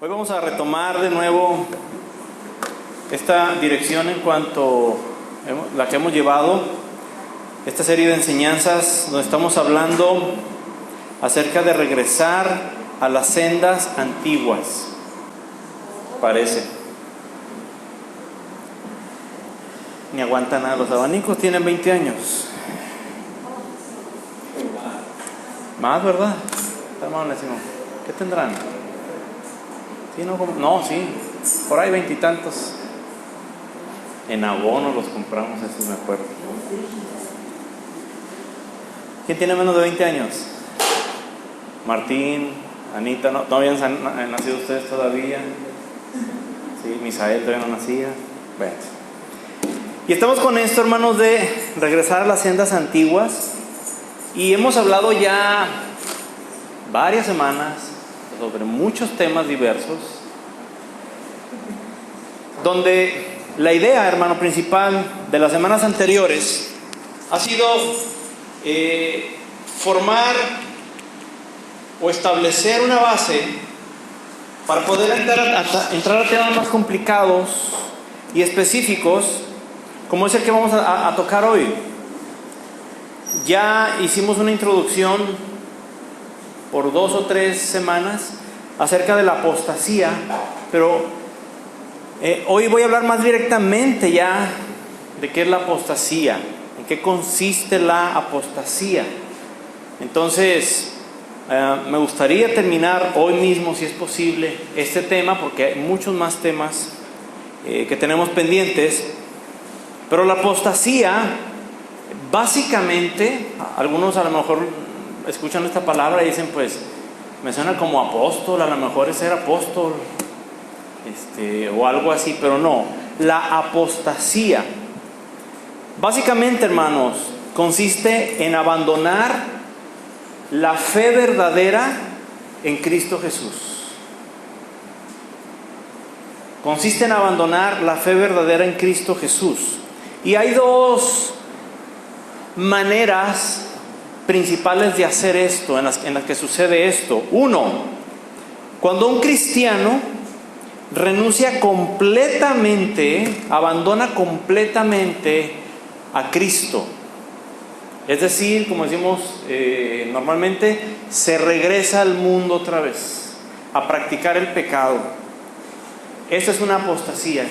Hoy vamos a retomar de nuevo esta dirección en cuanto a la que hemos llevado, esta serie de enseñanzas donde estamos hablando acerca de regresar a las sendas antiguas. Parece. Ni aguanta nada, los abanicos tienen 20 años. Más, ¿verdad? ¿Qué tendrán? ¿Sí, no, sí, por ahí 20 y tantos. En abono los compramos, esos me acuerdo. ¿Quién tiene menos de 20 años? Martín, Anita, ¿no habían nacido ustedes todavía? Sí, Misael todavía no nacía. Bueno. Y estamos con esto, hermanos, de regresar a las sendas antiguas. Y hemos hablado ya varias semanas sobre muchos temas diversos, donde la idea, hermano, principal de las semanas anteriores ha sido formar o establecer una base para poder entrar a temas más complicados y específicos, como es el que vamos a tocar hoy. Ya hicimos una introducción por 2 o 3 semanas acerca de la apostasía, pero hoy voy a hablar más directamente ya de qué es la apostasía, en qué consiste la apostasía. Entonces, me gustaría terminar hoy mismo, si es posible, este tema, porque hay muchos más temas que tenemos pendientes. Pero la apostasía, básicamente, algunos a lo mejor escuchan esta palabra y dicen, pues, me suena como apóstol, a lo mejor es ser apóstol, o algo así, pero no. La apostasía, básicamente, hermanos, consiste en abandonar la fe verdadera en Cristo Jesús. Consiste en abandonar la fe verdadera en Cristo Jesús. Y hay 2 maneras principales de hacer esto, en las que sucede esto. 1, cuando un cristiano renuncia completamente, abandona completamente a Cristo. Es decir, como decimos normalmente, se regresa al mundo otra vez, a practicar el pecado. Esa es una apostasía,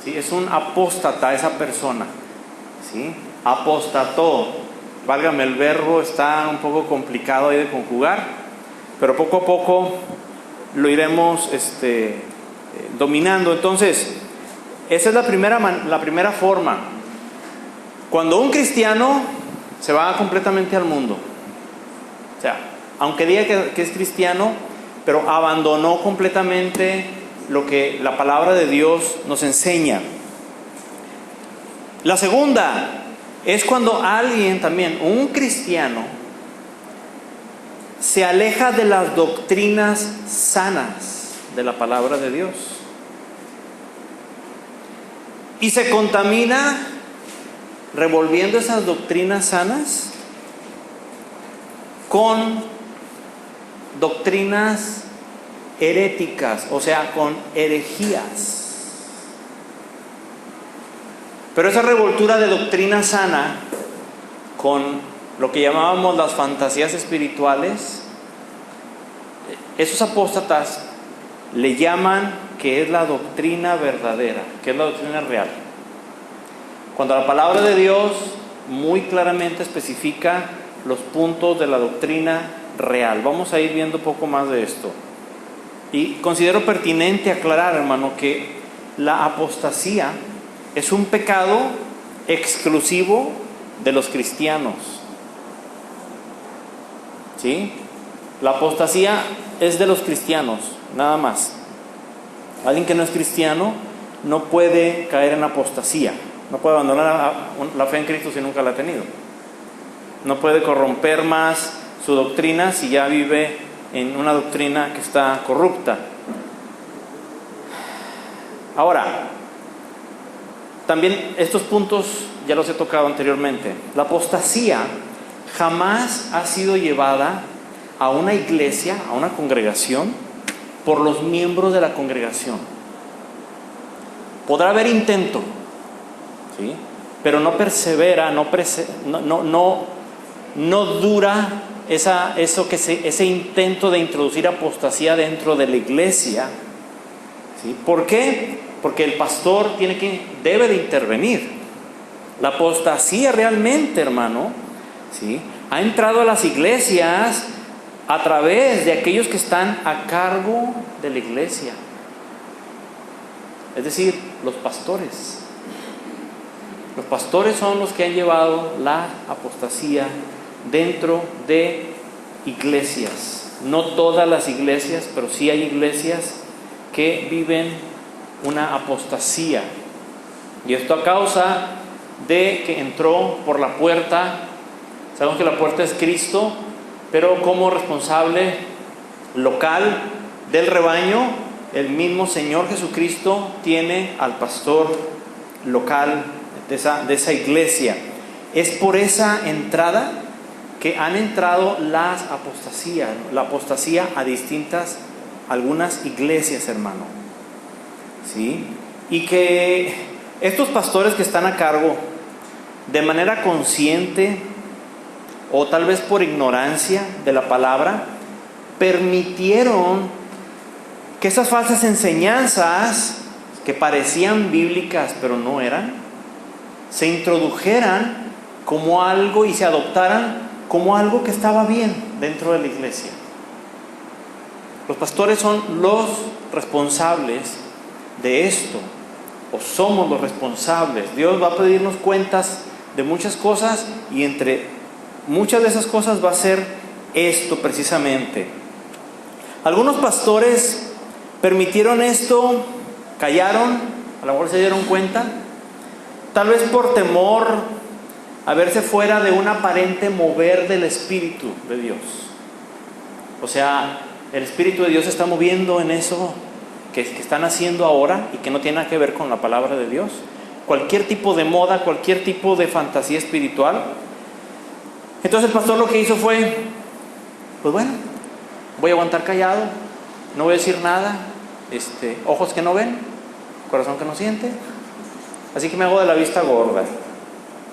¿sí? Es un apóstata esa persona, ¿sí? Apostató. Válgame, el verbo está un poco complicado ahí de conjugar, pero poco a poco lo iremos dominando. Entonces, esa es la primera forma. Cuando un cristiano se va completamente al mundo, o sea, aunque diga que es cristiano, pero abandonó completamente lo que la palabra de Dios nos enseña. La segunda es cuando alguien también, un cristiano, se aleja de las doctrinas sanas de la palabra de Dios y se contamina revolviendo esas doctrinas sanas con doctrinas heréticas, o sea, con herejías. Pero esa revoltura de doctrina sana con lo que llamábamos las fantasías espirituales, esos apóstatas le llaman que es la doctrina verdadera, que es la doctrina real. Cuando la palabra de Dios muy claramente especifica los puntos de la doctrina real. Vamos a ir viendo un poco más de esto. Y considero pertinente aclarar, hermano, que la apostasía es un pecado exclusivo de los cristianos. ¿Sí? La apostasía es de los cristianos, nada más. Alguien que no es cristiano no puede caer en apostasía. No puede abandonar la fe en Cristo si nunca la ha tenido. No puede corromper más su doctrina si ya vive en una doctrina que está corrupta. Ahora, también estos puntos ya los he tocado anteriormente. La apostasía jamás ha sido llevada a una iglesia, a una congregación, por los miembros de la congregación. Podrá haber intento, ¿sí? Pero no persevera, no dura ese intento de introducir apostasía dentro de la iglesia, ¿sí? ¿Por qué? Porque el pastor debe de intervenir. La apostasía realmente, hermano, ¿sí?, ha entrado a las iglesias a través de aquellos que están a cargo de la iglesia, es decir, los pastores. Los pastores son los que han llevado la apostasía dentro de iglesias. No todas las iglesias, pero sí hay iglesias que viven una apostasía. Y esto a causa de que entró por la puerta. Sabemos que la puerta es Cristo, pero como responsable local del rebaño, el mismo Señor Jesucristo tiene al pastor local de esa iglesia. Es por esa entrada que han entrado la apostasía a algunas iglesias, hermano, ¿sí? Y que estos pastores que están a cargo, de manera consciente o tal vez por ignorancia de la palabra, permitieron que esas falsas enseñanzas que parecían bíblicas pero no eran, se introdujeran como algo y se adoptaran como algo que estaba bien dentro de la iglesia. Los pastores son los responsables de esto, o somos los responsables. Dios va a pedirnos cuentas de muchas cosas, y entre muchas de esas cosas va a ser esto precisamente. Algunos pastores permitieron esto, callaron, a lo mejor se dieron cuenta, tal vez por temor a verse fuera de un aparente mover del Espíritu de Dios. O sea, el Espíritu de Dios se está moviendo en eso que están haciendo ahora y que no tiene nada que ver con la palabra de Dios. Cualquier tipo de moda, cualquier tipo de fantasía espiritual. Entonces el pastor lo que hizo fue, pues bueno, voy a aguantar callado, no voy a decir nada, ojos que no ven, corazón que no siente, así que me hago de la vista gorda.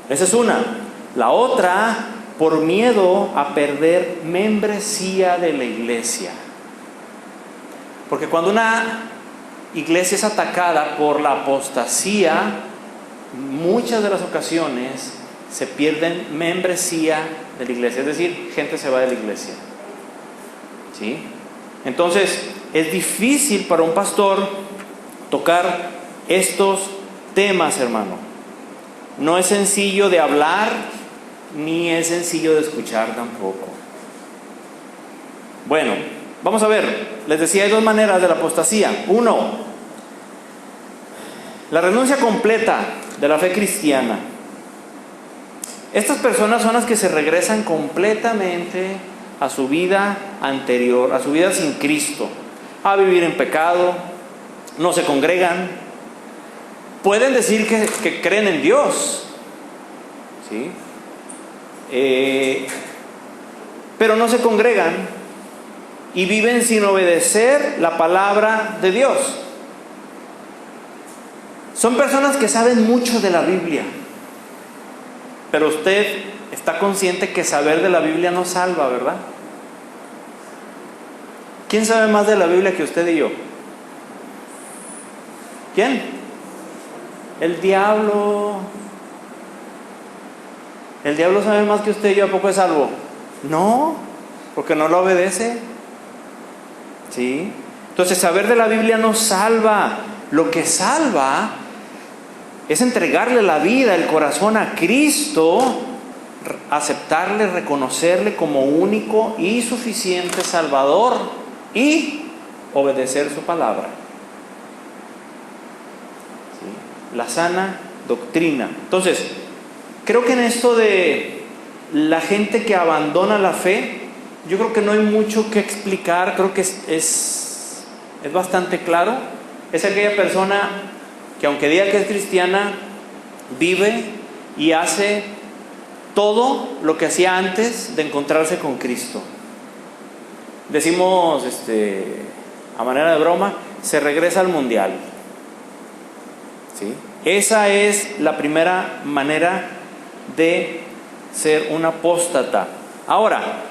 Esa es una. La otra, por miedo a perder membresía de la iglesia. Porque cuando una iglesia es atacada por la apostasía, muchas de las ocasiones se pierden membresía de la iglesia, es decir, gente se va de la iglesia, ¿sí? Entonces es difícil para un pastor tocar estos temas, hermano. No es sencillo de hablar, ni es sencillo de escuchar tampoco. Bueno, vamos a ver. Les decía, hay dos maneras de la apostasía. Uno, la renuncia completa de la fe cristiana. Estas personas son las que se regresan completamente a su vida anterior, a su vida sin Cristo, a vivir en pecado, no se congregan. Pueden decir que creen en Dios, ¿sí? Pero no se congregan y viven sin obedecer la palabra de Dios. Son personas que saben mucho de la Biblia, pero usted está consciente que saber de la Biblia no salva, ¿verdad? ¿Quién sabe más de la Biblia que usted y yo? ¿Quién? El diablo. El diablo sabe más que usted y yo. ¿A poco es salvo? No, porque no lo obedece, ¿sí? Entonces saber de la Biblia no salva. Lo que salva es entregarle la vida, el corazón a Cristo, aceptarle, reconocerle como único y suficiente Salvador y obedecer su palabra. La sana doctrina. Entonces, creo que en esto de la gente que abandona la fe, yo creo que no hay mucho que explicar. Creo que es bastante claro. Es aquella persona que, aunque diga que es cristiana, vive y hace todo lo que hacía antes de encontrarse con Cristo. Decimos, a manera de broma, se regresa al mundial. ¿Sí? Esa es la primera manera de ser un apóstata. Ahora,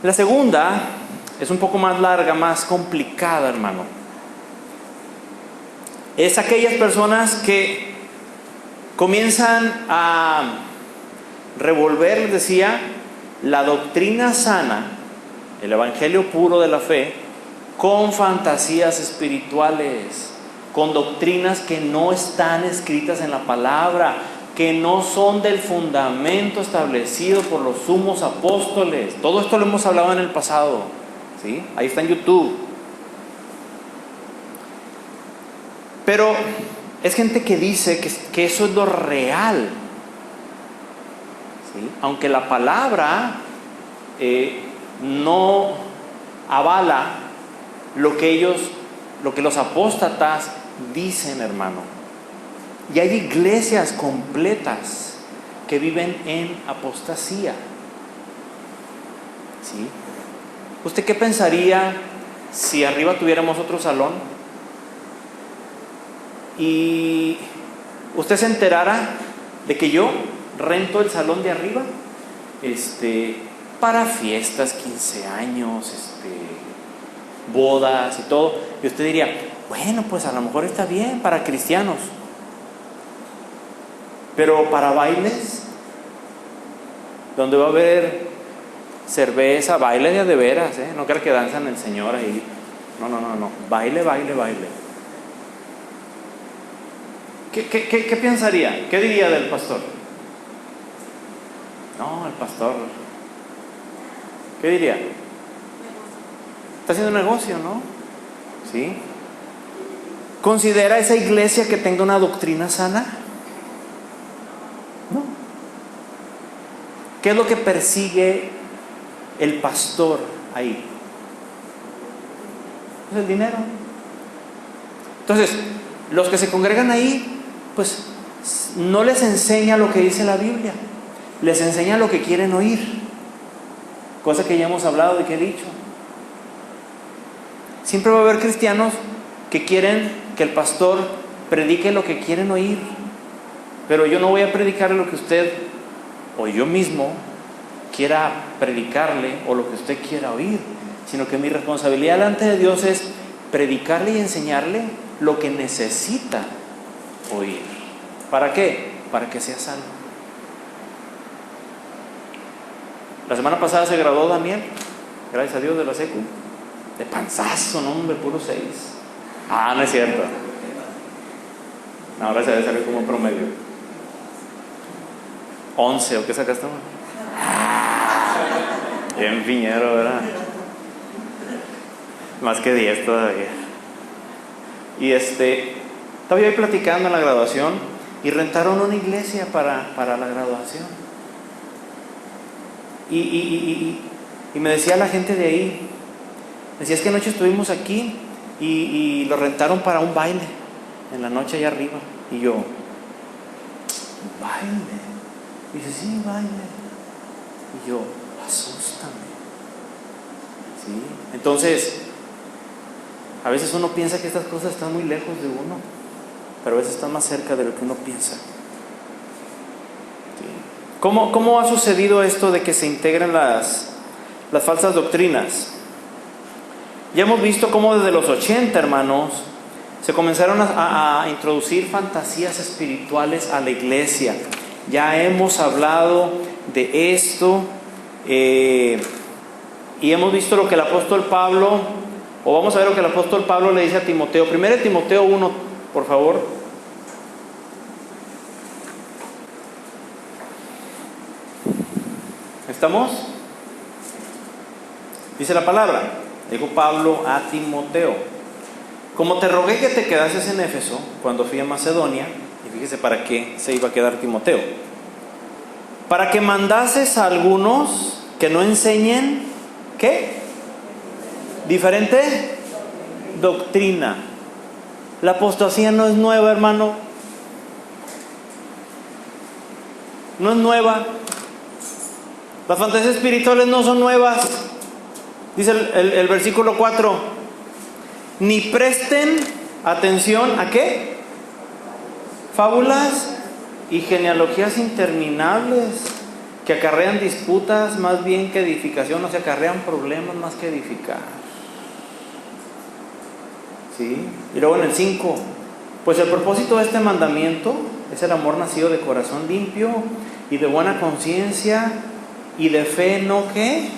la segunda es un poco más larga, más complicada, hermano. Es aquellas personas que comienzan a revolver, les decía, la doctrina sana, el evangelio puro de la fe, con fantasías espirituales, con doctrinas que no están escritas en la palabra, que no son del fundamento establecido por los sumos apóstoles. Todo esto lo hemos hablado en el pasado, ¿sí? Ahí está en YouTube. Pero es gente que dice que eso es lo real, ¿sí? Aunque la palabra no avala lo que los apóstatas dicen, hermano. Y hay iglesias completas que viven en apostasía, ¿sí? ¿Usted qué pensaría si arriba tuviéramos otro salón y usted se enterara de que yo rento el salón de arriba para fiestas, 15 años, bodas y todo? Y usted diría, bueno, pues a lo mejor está bien para cristianos, pero para bailes, donde va a haber cerveza, baile de veras, no crean que danzan el Señor ahí, no, baile. ¿Qué pensaría? ¿Qué diría del pastor? No, el pastor, ¿qué diría? Está haciendo un negocio, ¿no? ¿Sí? ¿Considera esa iglesia que tenga una doctrina sana? No. ¿Qué es lo que persigue el pastor ahí? Es el dinero. Entonces, los que se congregan ahí, pues no les enseña lo que dice la Biblia, les enseña lo que quieren oír, cosa que ya hemos hablado y que he dicho. Siempre va a haber cristianos que quieren que el pastor predique lo que quieren oír, pero yo no voy a predicarle lo que usted o yo mismo quiera predicarle o lo que usted quiera oír, sino que mi responsabilidad delante de Dios es predicarle y enseñarle lo que necesita oír. ¿Para qué? Para que sea salvo. La semana pasada se graduó Daniel, gracias a Dios, de la secu. De panzazo, no, hombre, puro 6. No es cierto. No, ahora se debe salir como un promedio. 11, ¿o qué sacaste? Bien piñero, ¿verdad? Más que 10 todavía. Y estaba yo ahí platicando en la graduación y rentaron una iglesia para la graduación. Y me decía la gente de ahí, decía, es que anoche estuvimos aquí y lo rentaron para un baile en la noche allá arriba. Y yo, ¿baile? Dice, sí, baile. Y yo, asústame. ¿Sí? Entonces, a veces uno piensa que estas cosas están muy lejos de uno, pero a veces están más cerca de lo que uno piensa. ¿Sí? ¿Cómo ha sucedido esto de que se integren las falsas doctrinas? Ya hemos visto cómo desde los 80, hermanos, se comenzaron a introducir fantasías espirituales a la iglesia. Ya hemos hablado de esto y hemos visto lo que el apóstol Pablo, o vamos a ver lo que el apóstol Pablo le dice a Timoteo. 1 Timoteo 1, por favor. ¿Estamos? Dice la palabra, dijo Pablo a Timoteo: como te rogué que te quedases en Éfeso cuando fui a Macedonia, y fíjese para qué se iba a quedar Timoteo, para que mandases a algunos que no enseñen, ¿qué? Diferente doctrina. La apostasía no es nueva, hermano. No es nueva. Las fantasías espirituales no son nuevas. Dice el versículo 4: ni presten atención a ¿qué? Fábulas y genealogías interminables que acarrean disputas más bien que edificación, o sea, acarrean problemas más que edificar. ¿Sí? Y luego en el 5, pues el propósito de este mandamiento es el amor nacido de corazón limpio y de buena conciencia y de fe, ¿no qué?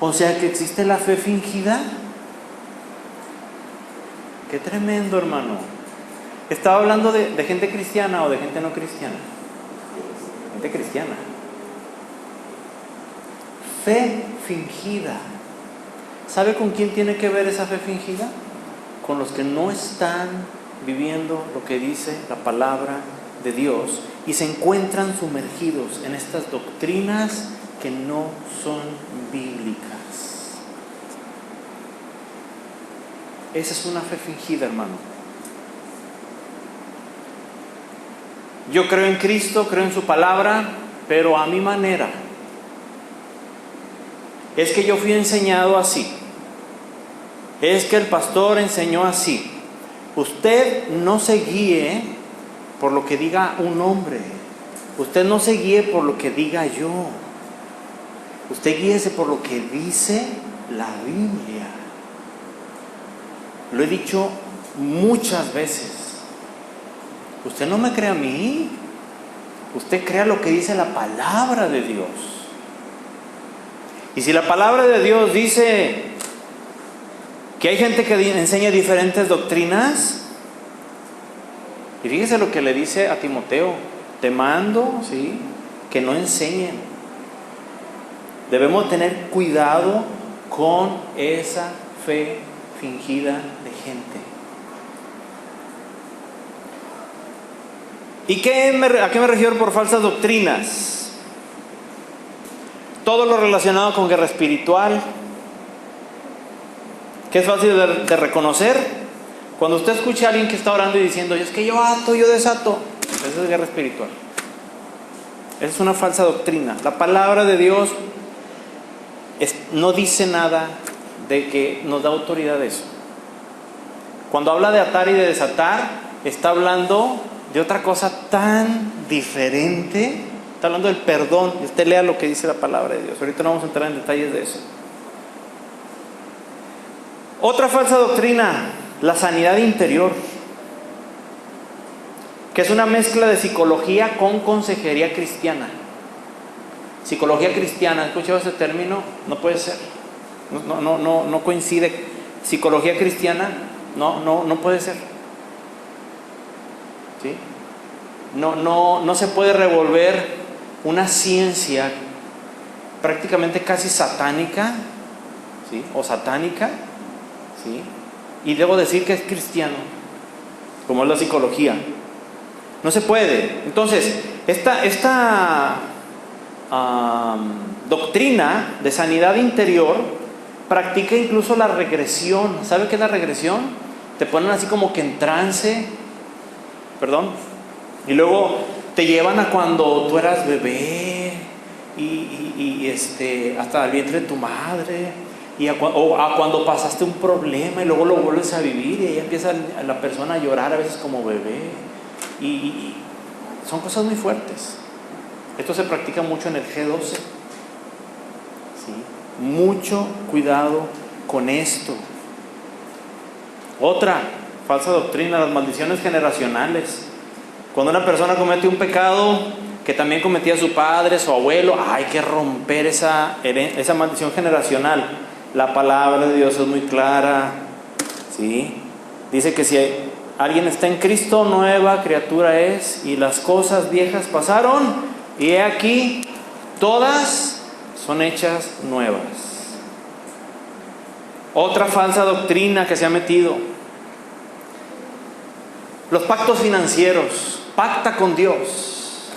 O sea, que existe la fe fingida. Qué tremendo, hermano. ¿Estaba hablando de gente cristiana o de gente no cristiana? Gente cristiana. Fe fingida. ¿Sabe con quién tiene que ver esa fe fingida? Con los que no están viviendo lo que dice la palabra de Dios y se encuentran sumergidos en estas doctrinas que no son bíblicas. Esa es una fe fingida, hermano. Yo creo en Cristo, creo en su palabra, pero a mi manera. Es que yo fui enseñado así. Es que el pastor enseñó así. Usted no se guíe por lo que diga un hombre. Usted no se guíe por lo que diga yo. Usted guíese por lo que dice la Biblia. Lo he dicho muchas veces. Usted no me cree a mí. Usted crea lo que dice la palabra de Dios. Y si la palabra de Dios dice que hay gente que enseña diferentes doctrinas, y fíjese lo que le dice a Timoteo: te mando, ¿sí?, que no enseñen. Debemos tener cuidado con esa fe fingida de gente. ¿Y a qué me refiero por falsas doctrinas? Todo lo relacionado con guerra espiritual, que es fácil de reconocer. Cuando usted escucha a alguien que está orando y diciendo: es que yo ato, yo desato, esa es guerra espiritual. Esa es una falsa doctrina. La palabra de Dios no dice nada de que nos da autoridad de eso. Cuando habla de atar y de desatar, está hablando de otra cosa tan diferente. Está hablando del perdón. Y usted lea lo que dice la palabra de Dios. Ahorita no vamos a entrar en detalles de eso. Otra falsa doctrina: la sanidad interior, que es una mezcla de psicología con consejería cristiana. Psicología cristiana, ¿has escuchado ese término? No puede ser. No coincide. Psicología cristiana no puede ser. ¿Sí? No se puede revolver una ciencia prácticamente casi satánica, ¿sí?, o satánica, ¿sí?, y debo decir que es cristiano, como es la psicología. No se puede. Entonces, esta doctrina de sanidad interior practica incluso la regresión. ¿Sabe qué es la regresión? Te ponen así como que en trance, y luego te llevan a cuando tú eras bebé y hasta el vientre de tu madre, o a cuando pasaste un problema y luego lo vuelves a vivir y ahí empieza la persona a llorar a veces como bebé, y son cosas muy fuertes. Esto se practica mucho en el G12, ¿sí? Mucho cuidado con esto. Otra falsa doctrina: las maldiciones generacionales. Cuando una persona comete un pecado que también cometía su padre, su abuelo, hay que romper esa maldición generacional. La palabra de Dios es muy clara, ¿sí? Dice que si alguien está en Cristo, nueva criatura es, y las cosas viejas pasaron, y he aquí, todas son hechas nuevas. Otra falsa doctrina que se ha metido: los pactos financieros. Pacta con Dios,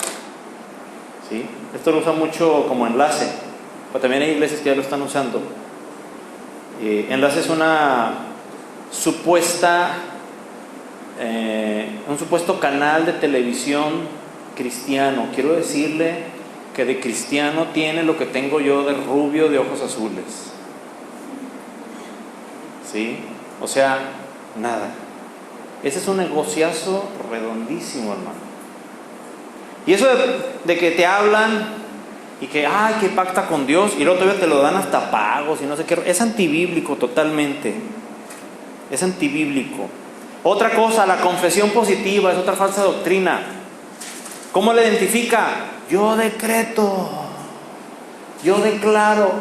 ¿sí? Esto lo usa mucho como enlace, pero también hay iglesias que ya lo están usando. Enlace es un supuesto canal de televisión cristiano. Quiero decirle que de cristiano tiene lo que tengo yo de rubio de ojos azules, ¿sí? O sea, nada. Ese es un negociazo redondísimo, hermano. Y eso de que te hablan y que pacta con Dios y luego todavía te lo dan hasta pagos y no sé qué, es antibíblico totalmente. Es antibíblico. Otra cosa, la confesión positiva es otra falsa doctrina. ¿Cómo la identifica? Yo decreto, yo declaro.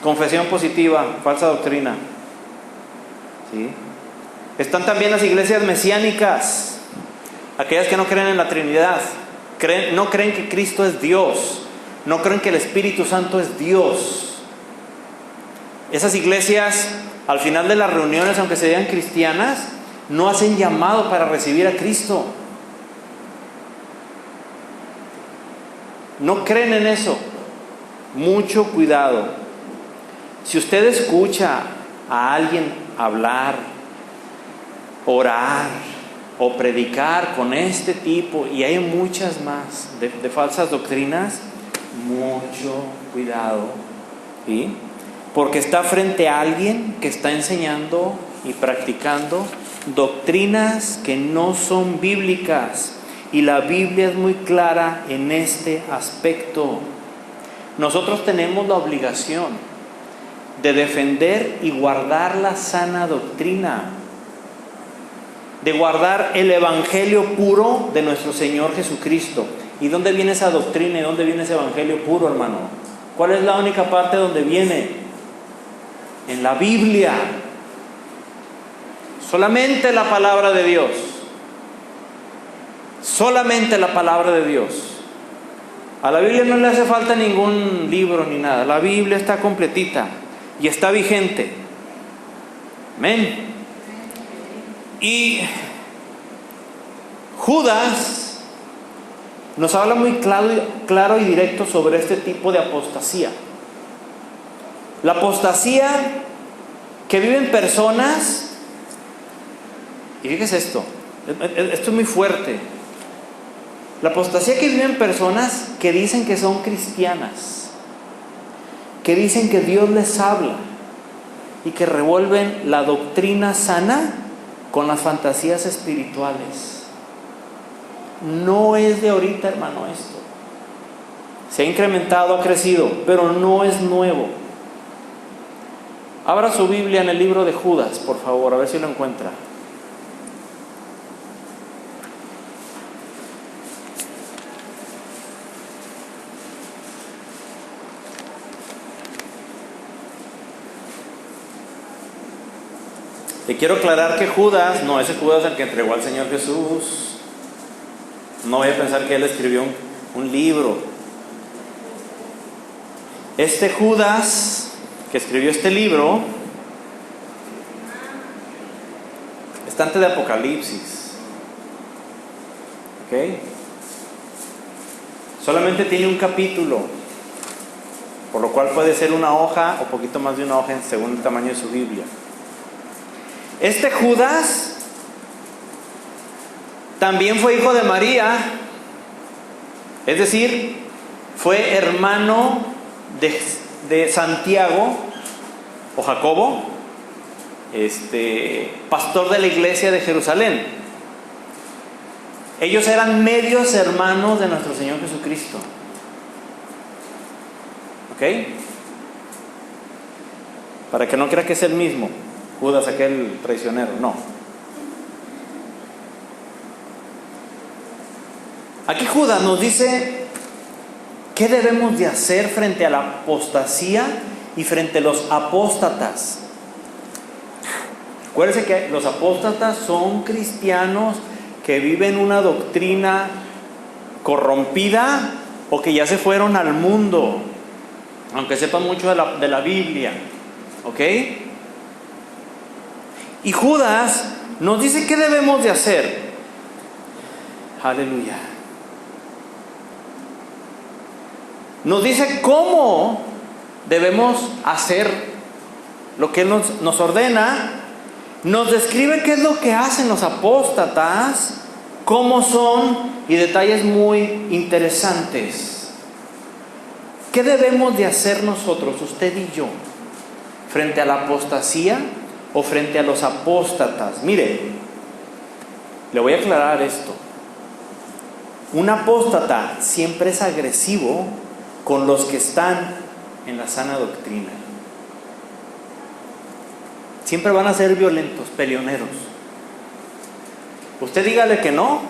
Confesión positiva, falsa doctrina. ¿Sí? Están también las iglesias mesiánicas, aquellas que no creen en la Trinidad, no creen que Cristo es Dios, no creen que el Espíritu Santo es Dios. Esas iglesias, al final de las reuniones, aunque se digan cristianas, no hacen llamado para recibir a Cristo. No creen en eso. Mucho cuidado. Si usted escucha a alguien hablar, orar o predicar con este tipo, y hay muchas más de falsas doctrinas, mucho cuidado. ¿Sí? Porque está frente a alguien que está enseñando y practicando doctrinas que no son bíblicas. Y la Biblia es muy clara en este aspecto. Nosotros tenemos la obligación de defender y guardar la sana doctrina, de guardar el evangelio puro de nuestro Señor Jesucristo. ¿Y dónde viene esa doctrina y dónde viene ese evangelio puro, hermano? ¿Cuál es la única parte donde viene? En la Biblia. Solamente la palabra de Dios. Solamente la palabra de Dios. A la Biblia no le hace falta ningún libro ni nada. La Biblia está completita y está vigente. Amén. Y Judas nos habla muy claro y directo sobre este tipo de apostasía. La apostasía que viven personas, y fíjese esto es muy fuerte. La apostasía que viven personas que dicen que son cristianas, que dicen que Dios les habla y que revuelven la doctrina sana con las fantasías espirituales. No es de ahorita, hermano, esto. Se ha incrementado, ha crecido, pero no es nuevo. Abra su Biblia en el libro de Judas, por favor, a ver si lo encuentra. Le quiero aclarar que Judas, no, ese Judas es el que entregó al Señor Jesús. No voy a pensar que él escribió un libro. Este Judas que escribió este libro está antes de Apocalipsis. ¿Ok? Solamente tiene un capítulo, por lo cual puede ser una hoja o poquito más de una hoja según el tamaño de su Biblia. Este Judas también fue hijo de María, es decir, fue hermano de Santiago o Jacobo, pastor de la iglesia de Jerusalén. Ellos eran medios hermanos de nuestro Señor Jesucristo. ¿Ok? Para que no crea que es el mismo Judas, aquel traicionero, no. Aquí Judas nos dice qué debemos de hacer frente a la apostasía y frente a los apóstatas. Acuérdense que los apóstatas son cristianos que viven una doctrina corrompida o que ya se fueron al mundo, aunque sepan mucho de la Biblia. ¿Ok? Y Judas nos dice qué debemos de hacer. Aleluya. Nos dice cómo debemos hacer lo que Él nos ordena. Nos describe qué es lo que hacen los apóstatas, cómo son y detalles muy interesantes. ¿Qué debemos de hacer nosotros, usted y yo, frente a la apostasía o frente a los apóstatas. Mire, le voy a aclarar esto. Un apóstata siempre es agresivo con los que están en la sana doctrina. Siempre van a ser violentos, peleoneros. Usted dígale que no,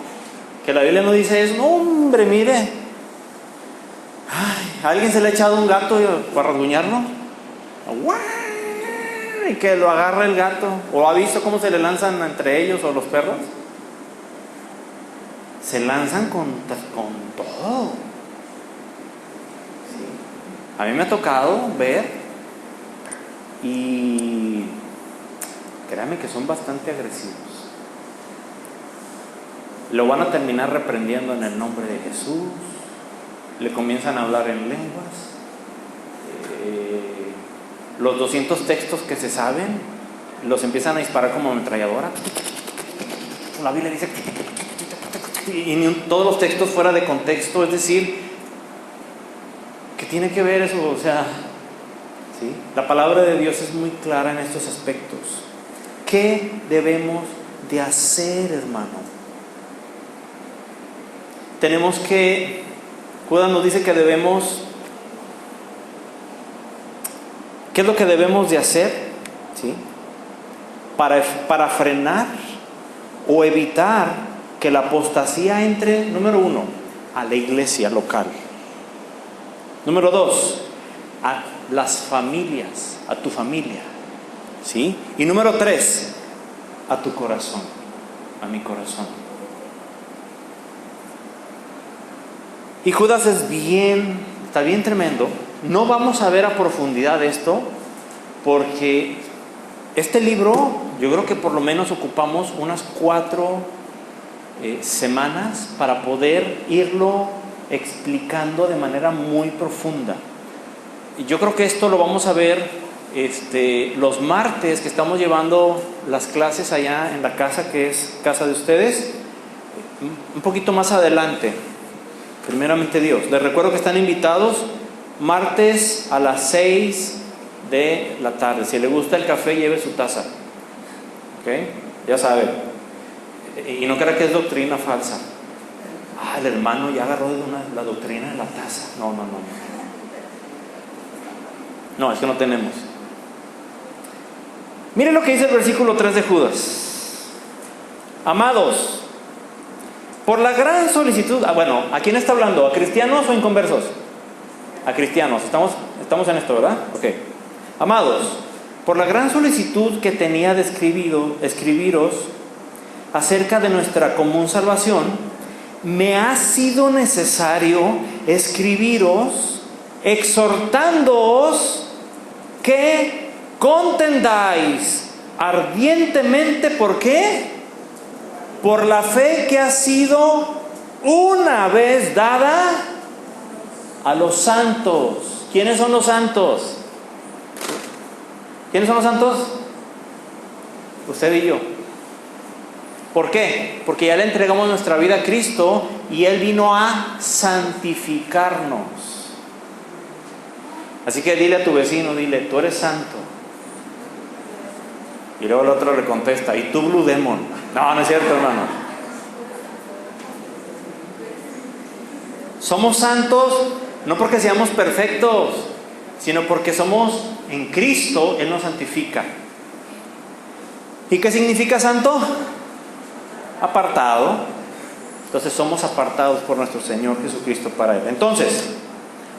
que la Biblia no dice eso. No, hombre, mire. Ay, ¿a alguien se le ha echado un gato para rasguñarlo? Y que lo agarra el gato. ¿O ha visto cómo se le lanzan entre ellos o los perros? Se lanzan con todo. Sí. A mí me ha tocado ver y créanme que son bastante agresivos. Lo van a terminar reprendiendo en el nombre de Jesús. Le comienzan a hablar en lenguas. Los 200 textos que se saben los empiezan a disparar como ametralladora. La Biblia dice y todos los textos fuera de contexto. Es decir, ¿qué tiene que ver eso? O sea, ¿sí? La palabra de Dios es muy clara en estos aspectos. ¿Qué debemos de hacer, hermano? Tenemos que, Judas nos dice que debemos, ¿qué es lo que debemos de hacer? ¿Sí? Para frenar o evitar que la apostasía entre, número 1, a la iglesia local. Número 2, a las familias, a tu familia. ¿Sí? Y número 3, a tu corazón, a mi corazón. Y Judas está bien tremendo. No vamos a ver a profundidad esto, porque este libro, yo creo que por lo menos ocupamos unas 4 semanas para poder irlo explicando de manera muy profunda. Y yo creo que esto lo vamos a ver los martes que estamos llevando las clases allá en la casa, que es casa de ustedes, un poquito más adelante. Primeramente Dios. Les recuerdo que están invitados martes a las 6 de la tarde. Si le gusta el café, lleve su taza. ¿Ok? Ya sabe. Y no crea que es doctrina falsa. El hermano ya agarró la doctrina de la taza. No. No, es que no tenemos. Miren lo que dice el versículo 3 de Judas. Amados, por la gran solicitud, bueno, ¿a quién está hablando? ¿A cristianos o inconversos? A cristianos, estamos en esto, ¿verdad? Ok. Amados, por la gran solicitud que tenía de escribiros acerca de nuestra común salvación, me ha sido necesario escribiros, exhortándoos que contendáis ardientemente. ¿Por qué? Por la fe que ha sido una vez dada a los santos. ¿Quiénes son los santos? ¿Quiénes son los santos? Usted y yo. ¿Por qué? Porque ya le entregamos nuestra vida a Cristo y Él vino a santificarnos. Así que dile a tu vecino, dile, tú eres santo. Y luego el otro le contesta, ¿y tú, Blue Demon? No es cierto, hermano. Somos santos no porque seamos perfectos, sino porque somos en Cristo. Él nos santifica. ¿Y qué significa santo? Apartado. Entonces somos apartados por nuestro Señor Jesucristo para Él. Entonces,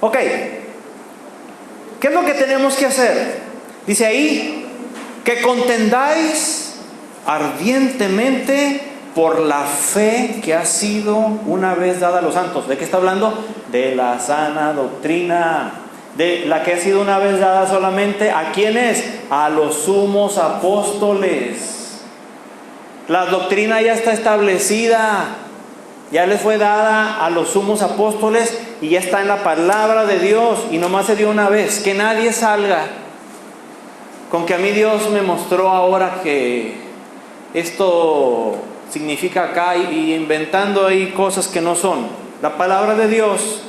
ok, ¿qué es lo que tenemos que hacer? Dice ahí, que contendáis ardientemente por la fe que ha sido una vez dada a los santos. ¿De qué está hablando? De la sana doctrina, de la que ha sido una vez dada solamente ¿a quiénes? A los sumos apóstoles. La doctrina ya está establecida, ya les fue dada a los sumos apóstoles y ya está en la palabra de Dios, y nomás se dio una vez. Que nadie salga con que a mí Dios me mostró ahora que esto significa acá, y inventando ahí cosas que no son. La palabra de Dios,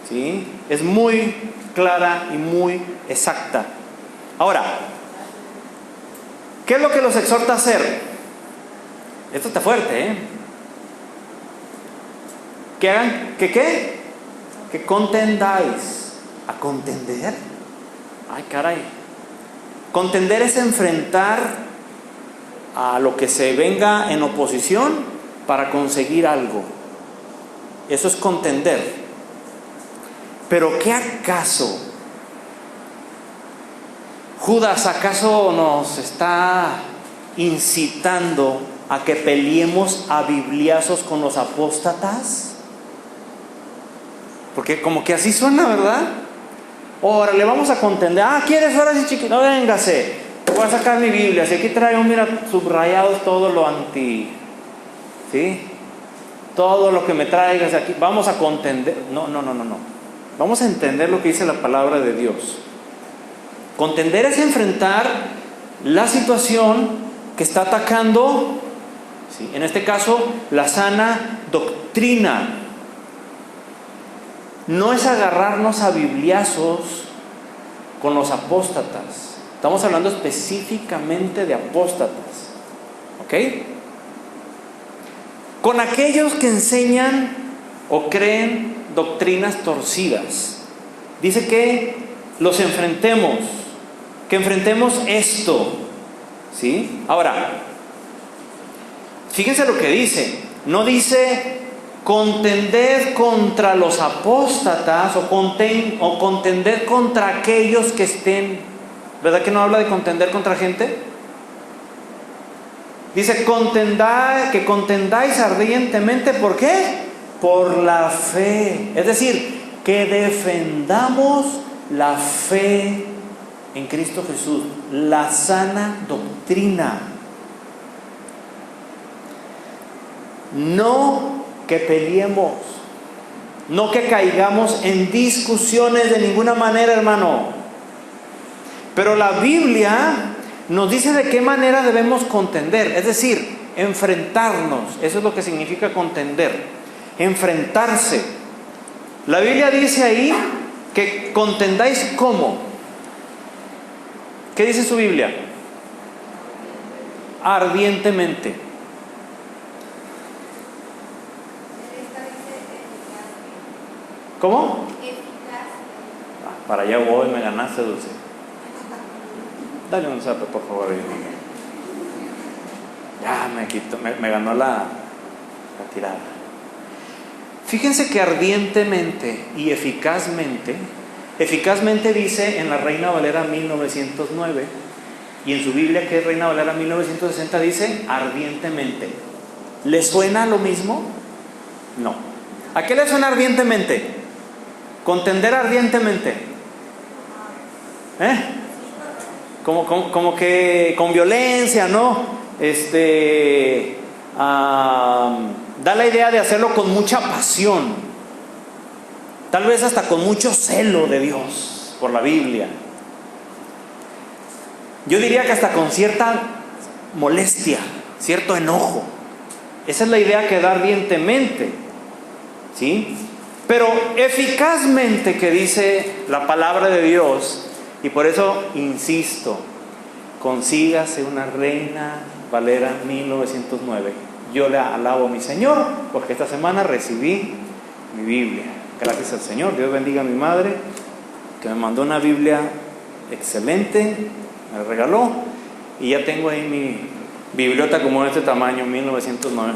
¿sí?, es muy clara y muy exacta. Ahora, ¿qué es lo que los exhorta a hacer? Esto está fuerte, ¿eh? Que hagan, ¿que qué? Que contendáis. ¿A contender? Ay, caray. Contender es enfrentar a lo que se venga en oposición para conseguir algo. Eso es contender. Pero ¿qué acaso? Judas, ¿acaso nos está incitando a que peleemos a bibliazos con los apóstatas? Porque como que así suena, ¿verdad? Ahora le vamos a contender. ¿Quieres ahora sí, chiquito? No, véngase. Voy a sacar mi Biblia. Si aquí traigo, mira, subrayados todo lo anti. ¿Sí? Todo lo que me traigas aquí. Vamos a contender. No. Vamos a entender lo que dice la palabra de Dios. Contender es enfrentar la situación que está atacando, ¿sí?, en este caso, la sana doctrina. No es agarrarnos a bibliazos con los apóstatas. Estamos hablando específicamente de apóstatas. ¿Ok? Con aquellos que enseñan o creen doctrinas torcidas. Dice que los enfrentemos, que enfrentemos esto. ¿Sí? Ahora, fíjense lo que dice. No dice contender contra los apóstatas o contender contra aquellos que estén. ¿Verdad que no habla de contender contra gente? Dice que contendáis ardientemente. ¿Por qué? Por la fe. Es decir, que defendamos la fe en Cristo Jesús, la sana doctrina. No que peleemos, no que caigamos en discusiones de ninguna manera, hermano. Pero la Biblia nos dice de qué manera debemos contender, es decir, enfrentarnos. Eso es lo que significa contender, enfrentarse. La Biblia dice ahí que contendáis ¿cómo? ¿Qué dice su Biblia? Ardientemente. ¿Cómo? Para allá voy, me ganaste, Dulce. Dale un zape, por favor. Ya me ganó la tirada. Fíjense que ardientemente y eficazmente dice en la Reina Valera 1909, y en su Biblia, que es Reina Valera 1960, dice ardientemente. ¿Le suena lo mismo? No. ¿A qué le suena ardientemente? Contender ardientemente. Como que con violencia, ¿no? Da la idea de hacerlo con mucha pasión, tal vez hasta con mucho celo de Dios por la Biblia. Yo diría que hasta con cierta molestia, cierto enojo. Esa es la idea que da ardientemente, ¿sí? Pero eficazmente, que dice la palabra de Dios. Y por eso insisto, consígase una Reina Valera 1909. Yo le alabo a mi Señor porque esta semana recibí mi Biblia. Gracias al Señor. Dios bendiga a mi madre, que me mandó una Biblia excelente, me regaló, y ya tengo ahí mi bibliota como de este tamaño, 1909.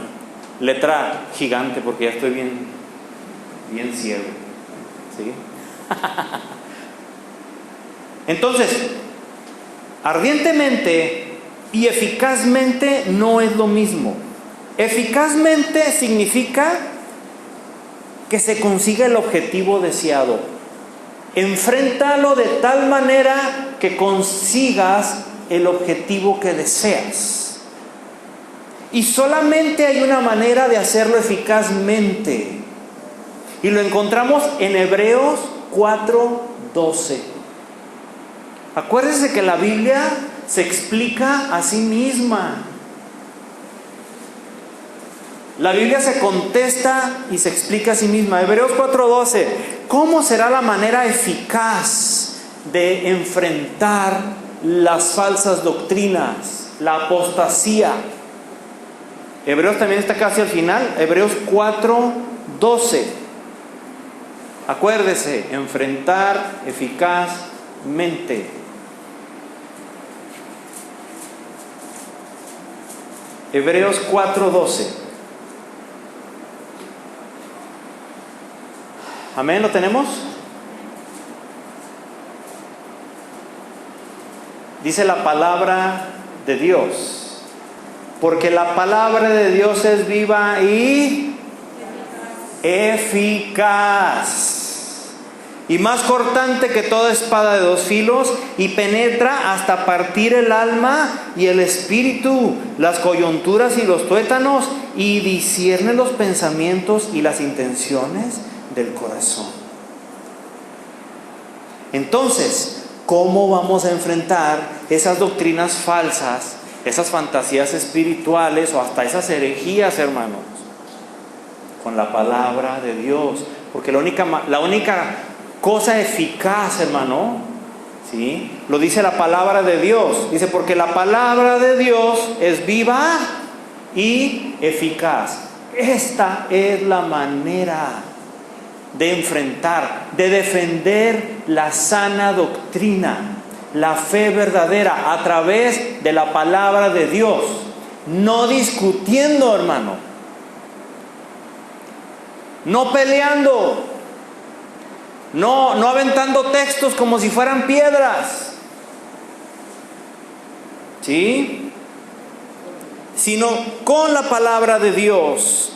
Letra gigante porque ya estoy bien ciego, ¿sí? Entonces, ardientemente y eficazmente no es lo mismo. Eficazmente significa que se consiga el objetivo deseado. Enfréntalo de tal manera que consigas el objetivo que deseas. Y solamente hay una manera de hacerlo eficazmente. Y lo encontramos en Hebreos 4:12. Acuérdense que la Biblia se explica a sí misma. La Biblia se contesta y se explica a sí misma. Hebreos 4:12. ¿Cómo será la manera eficaz de enfrentar las falsas doctrinas, la apostasía. Hebreos también está casi al final, Hebreos 4:12. Acuérdese, enfrentar eficazmente. Hebreos 4:12. Amén, ¿lo tenemos? Dice la palabra de Dios, porque la palabra de Dios es viva y eficaz, y más cortante que toda espada de dos filos, y penetra hasta partir el alma y el espíritu, las coyunturas y los tuétanos, y discierne los pensamientos y las intenciones del corazón. Entonces, ¿cómo vamos a enfrentar esas doctrinas falsas, esas fantasías espirituales o hasta esas herejías, hermanos? Con la palabra de Dios. Porque la única cosa eficaz, hermano, ¿sí?, lo dice la palabra de Dios. Dice, porque la palabra de Dios es viva y eficaz. Esta es la manera de enfrentar, de defender la sana doctrina, la fe verdadera a través de la palabra de Dios, no discutiendo, hermano, no peleando, no aventando textos como si fueran piedras, ¿sí?, sino con la palabra de Dios.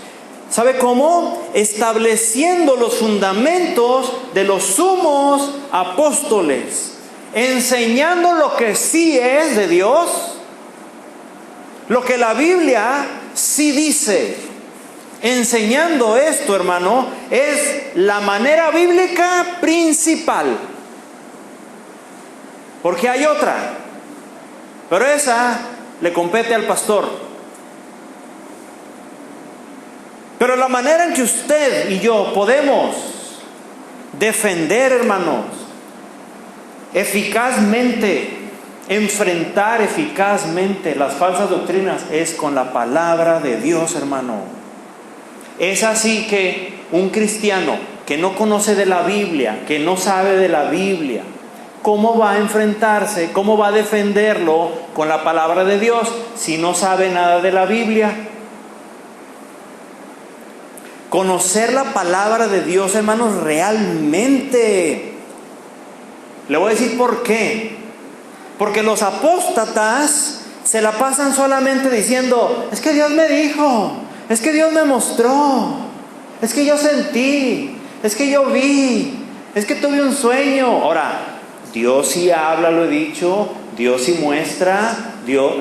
¿Sabe cómo? Estableciendo los fundamentos de los sumos apóstoles, enseñando lo que sí es de Dios, lo que la Biblia sí dice. Enseñando esto, hermano, es la manera bíblica principal, porque hay otra, pero esa le compete al pastor. Pero la manera en que usted y yo podemos defender, hermanos, eficazmente, enfrentar eficazmente las falsas doctrinas, es con la palabra de Dios, hermano. Es así que un cristiano que no conoce de la Biblia, que no sabe de la Biblia, ¿cómo va a enfrentarse? ¿Cómo va a defenderlo con la palabra de Dios si no sabe nada de la Biblia? Conocer la palabra de Dios, hermanos, realmente. Le voy a decir por qué. Porque los apóstatas se la pasan solamente diciendo, es que Dios me dijo, es que Dios me mostró, es que yo sentí, es que yo vi, es que tuve un sueño. Ahora, Dios sí habla, lo he dicho, Dios sí muestra. Dios,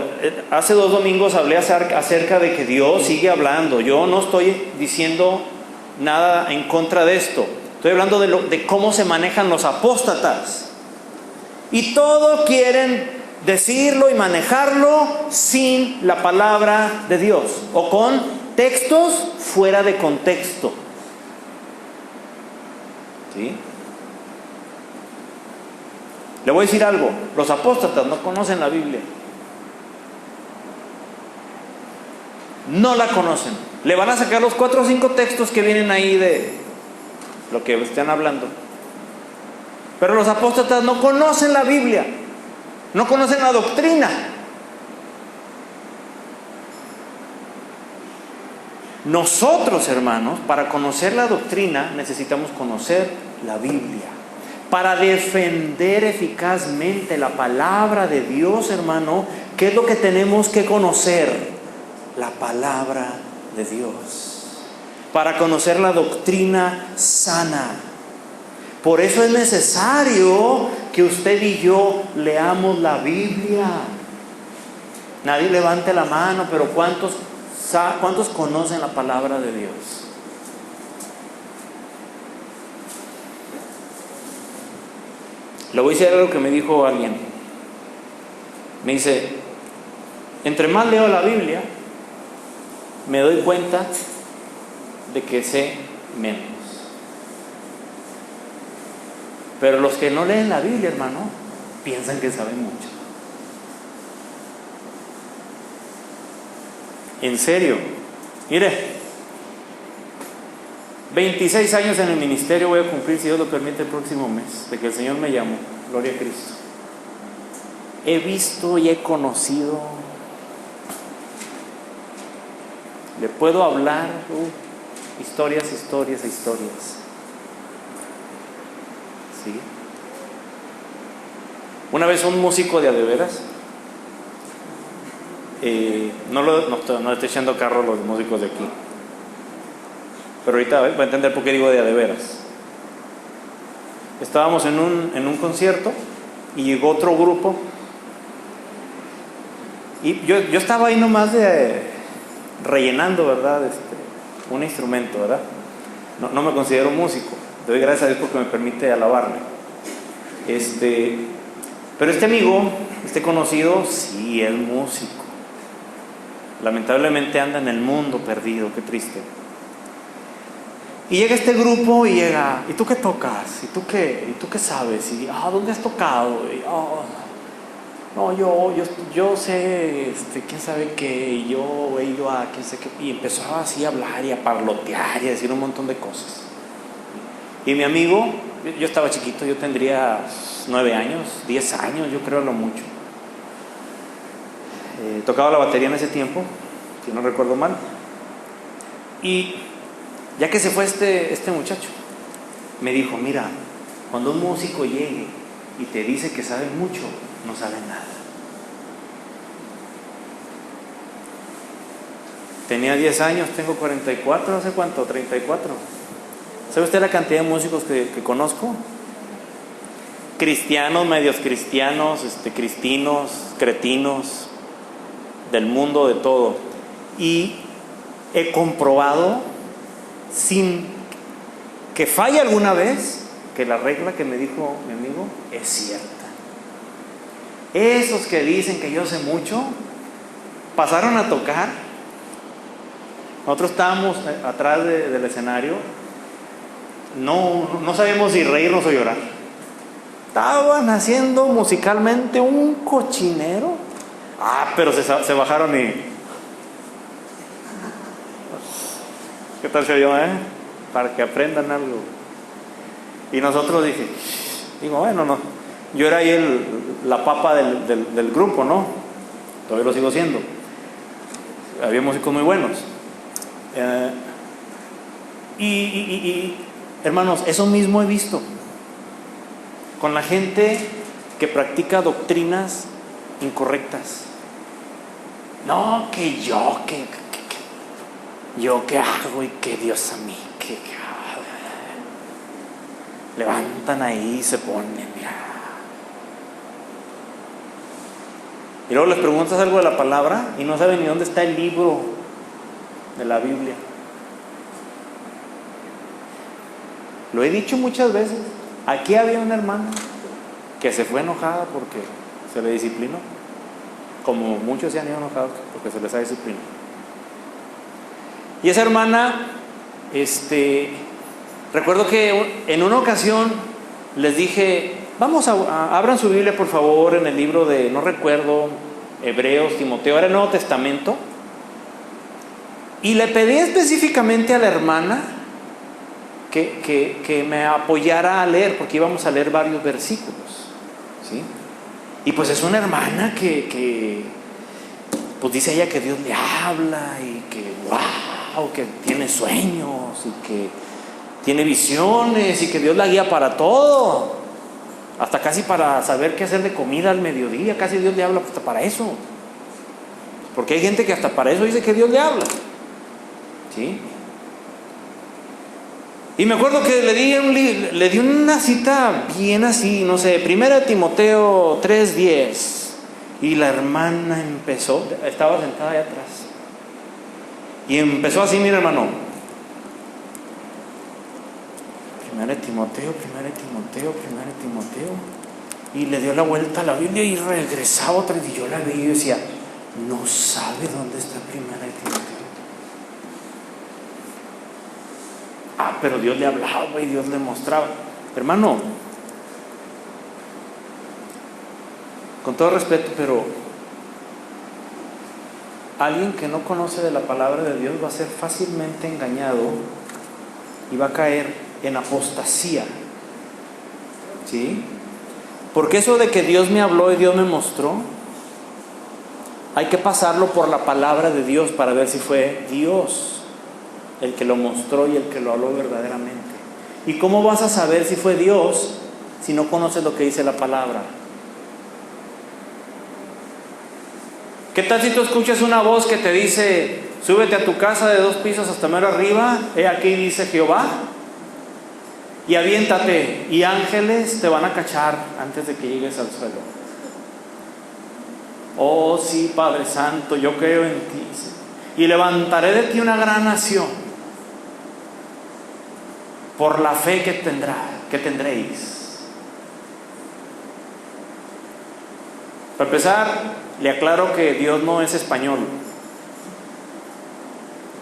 hace 2 domingos hablé acerca de que Dios sigue hablando. Yo no estoy diciendo nada en contra de esto. Estoy hablando de cómo se manejan los apóstatas. Y todo quieren decirlo y manejarlo sin la palabra de Dios, o con textos fuera de contexto. ¿Sí? Le voy a decir algo. Los apóstatas no conocen la Biblia. No la conocen. Le van a sacar los 4 o 5 textos que vienen ahí de lo que están hablando. Pero los apóstatas no conocen la Biblia, no conocen la doctrina. Nosotros, hermanos, para conocer la doctrina necesitamos conocer la Biblia. Para defender eficazmente la palabra de Dios, hermano, ¿qué es lo que tenemos que conocer? La palabra de Dios, para conocer la doctrina sana. Por eso es necesario que usted y yo leamos la Biblia. Nadie levante la mano, pero ¿cuántos conocen la palabra de Dios? Le voy a decir algo que me dijo alguien. Me dice, entre más leo la Biblia, me doy cuenta de que sé menos. Pero los que no leen la Biblia, hermano, piensan que saben mucho. En serio. Mire, 26 años en el ministerio voy a cumplir, si Dios lo permite, el próximo mes, de que el Señor me llamó. Gloria a Cristo. He visto y he conocido. Le puedo hablar historias. ¿Sí? Una vez un músico de adeveras, no estoy echando carro a los músicos de aquí, pero ahorita va a entender por qué digo de adeveras. Estábamos en un concierto y llegó otro grupo y yo estaba ahí nomás rellenando, ¿verdad? Un instrumento, ¿verdad? No me considero músico. Doy gracias a Dios porque me permite alabarme. Pero este amigo, conocido, sí es músico. Lamentablemente anda en el mundo perdido, qué triste. Y llega este grupo y llega, ¿y tú qué tocas? ¿Y tú qué sabes? Y, ¿dónde has tocado? Y, no, yo sé, quién sabe qué, y yo he ido a quién sé qué. Y empezó así a hablar y a parlotear y a decir un montón de cosas. Y mi amigo, yo estaba chiquito, yo tendría 9 años, 10 años, yo creo, a lo mucho. Tocaba la batería en ese tiempo, si no recuerdo mal. Y ya que se fue este muchacho, me dijo, mira, cuando un músico llegue y te dice que sabe mucho, no sabe nada. Tenía 10 años, tengo 44, ¿hace cuánto? 34. ¿Sabe usted la cantidad de músicos que conozco? Cristianos, medios cristianos, cristinos, cretinos, del mundo, de todo. Y he comprobado, sin que falle alguna vez, que la regla que me dijo mi amigo es cierta. Esos que dicen que yo sé mucho, pasaron a tocar. Nosotros estábamos atrás del escenario, no sabíamos si reírnos o llorar. Estaban haciendo musicalmente un cochinero. Pero se bajaron y... ¿Qué tal se oyó, Para que aprendan algo. Y nosotros bueno, no. Yo era ahí la papa del grupo, ¿no? Todavía lo sigo siendo. Había músicos muy buenos. Y hermanos, eso mismo he visto con la gente que practica doctrinas incorrectas. No, que yo qué hago y que Dios a mí, levantan ahí y se ponen y luego les preguntas algo de la palabra y no saben ni dónde está el libro de la Biblia. Lo he dicho muchas veces. Aquí había una hermana que se fue enojada porque se le disciplinó, como muchos se han ido enojados porque se les ha disciplinado. Y esa hermana, recuerdo que en una ocasión les dije, abran su Biblia por favor en el libro de, no recuerdo, Hebreos, Timoteo, era el Nuevo Testamento, y le pedí específicamente a la hermana que me apoyara a leer, porque íbamos a leer varios versículos, ¿sí? Y pues es una hermana que pues dice ella que Dios le habla y que que tiene sueños y que tiene visiones y que Dios la guía para todo, hasta casi para saber qué hacer de comida al mediodía, casi Dios le habla hasta para eso, porque hay gente que hasta para eso dice que Dios le habla, ¿sí? Y me acuerdo que le di una cita bien así, no sé, 1 Timoteo 3:10, y la hermana estaba sentada allá atrás, y empezó así, mira hermano, 1 Timoteo, y le dio la vuelta a la Biblia y regresaba otra vez, y yo la vi y decía, no sabe dónde está 1 Timoteo. Pero Dios le hablaba y Dios le mostraba. Hermano, con todo respeto, pero alguien que no conoce de la palabra de Dios va a ser fácilmente engañado y va a caer en apostasía. ¿Sí? Porque eso de que Dios me habló y Dios me mostró, hay que pasarlo por la palabra de Dios para ver si fue Dios el que lo mostró y el que lo habló verdaderamente. ¿Y cómo vas a saber si fue Dios si no conoces lo que dice la palabra? ¿Qué tal si tú escuchas una voz que te dice: súbete a tu casa de 2 pisos hasta mero arriba, he aquí dice Jehová, y aviéntate, y ángeles te van a cachar antes de que llegues al suelo? Oh sí, Padre Santo, yo creo en ti, y levantaré de ti una gran nación por la fe que tendréis. Para empezar, le aclaro que Dios no es español.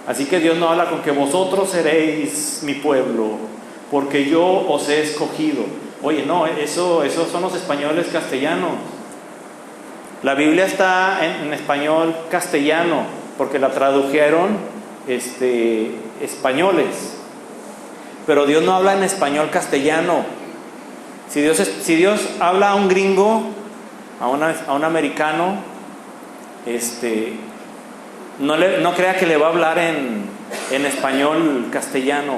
Así que Dios no habla con que vosotros seréis mi pueblo, porque yo os he escogido. Oye, no, esos son los españoles castellanos. La Biblia está en español castellano, porque la tradujeron españoles. Pero Dios no habla en español castellano. Si Dios habla a un gringo, a un americano, no crea que le va a hablar en español castellano.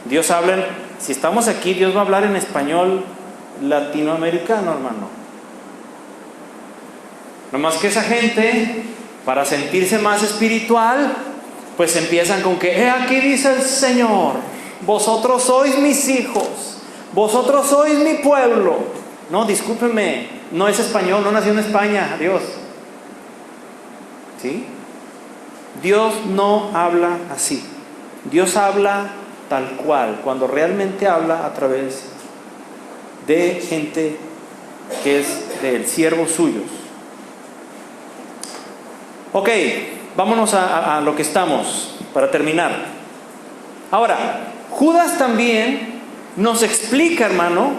Dios habla, si estamos aquí, Dios va a hablar en español latinoamericano, hermano. Nomás que esa gente, para sentirse más espiritual, pues empiezan con que: he aquí dice el Señor, vosotros sois mis hijos, vosotros sois mi pueblo. No, discúlpeme, no es español, no nació en España, Dios. ¿Sí? Dios no habla así. Dios habla tal cual, cuando realmente habla a través de gente que es del siervos suyos. Ok, vámonos a lo que estamos, para terminar. Ahora, Judas también nos explica, hermano,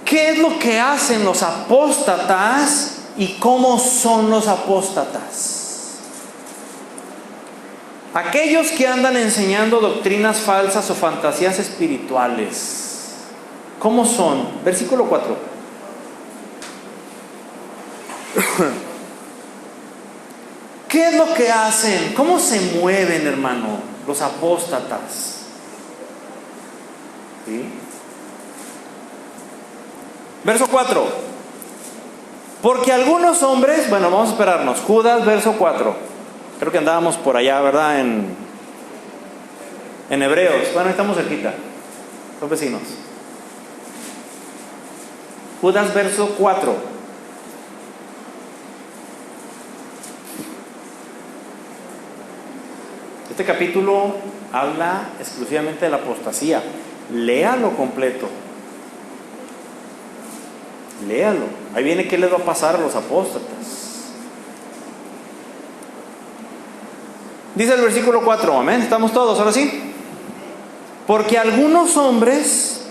qué es lo que hacen los apóstatas y cómo son los apóstatas. Aquellos que andan enseñando doctrinas falsas o fantasías espirituales, ¿cómo son? Versículo 4. ¿Qué es lo que hacen? ¿Cómo se mueven, hermano, los apóstatas? ¿Sí? Verso 4. Porque algunos hombres, bueno, vamos a esperarnos. Judas, verso 4. Creo que andábamos por allá, ¿verdad? En Hebreos. Bueno, estamos cerquita. Son vecinos. Judas, verso 4. Este capítulo habla exclusivamente de la apostasía. Léalo completo. Léalo. Ahí viene qué les va a pasar a los apóstatas. Dice el versículo 4, amén. ¿Estamos todos ahora sí? Porque algunos hombres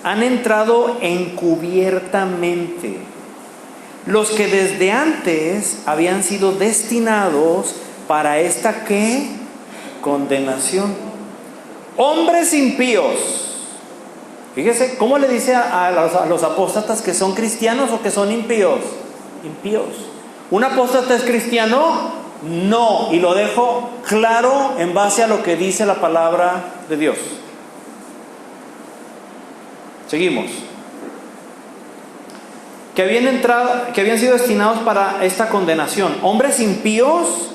han entrado encubiertamente, los que desde antes habían sido destinados para esta ¿qué? Condenación. Hombres impíos. Fíjese, ¿cómo le dice a los apóstatas que son cristianos o que son impíos? Impíos. ¿Un apóstata es cristiano? No. Y lo dejo claro en base a lo que dice la palabra de Dios. Seguimos. Que habían sido destinados para esta condenación. Hombres impíos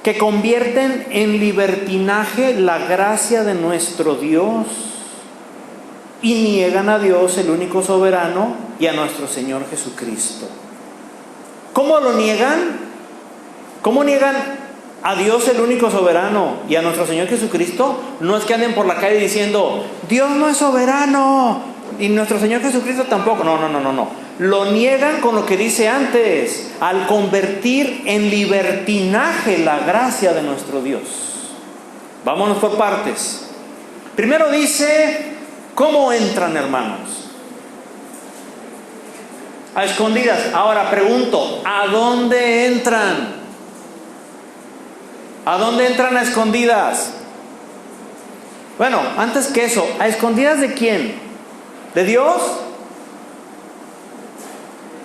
que convierten en libertinaje la gracia de nuestro Dios y niegan a Dios, el único soberano, y a nuestro Señor Jesucristo. ¿Cómo lo niegan? ¿Cómo niegan a Dios, el único soberano, y a nuestro Señor Jesucristo? No es que anden por la calle diciendo: Dios no es soberano y nuestro Señor Jesucristo tampoco. No. Lo niegan con lo que dice antes, al convertir en libertinaje la gracia de nuestro Dios. Vámonos por partes. Primero dice: ¿cómo entran, hermanos? A escondidas. Ahora pregunto, ¿a dónde entran? ¿A dónde entran a escondidas? Bueno, antes que eso, ¿a escondidas de quién? ¿De Dios?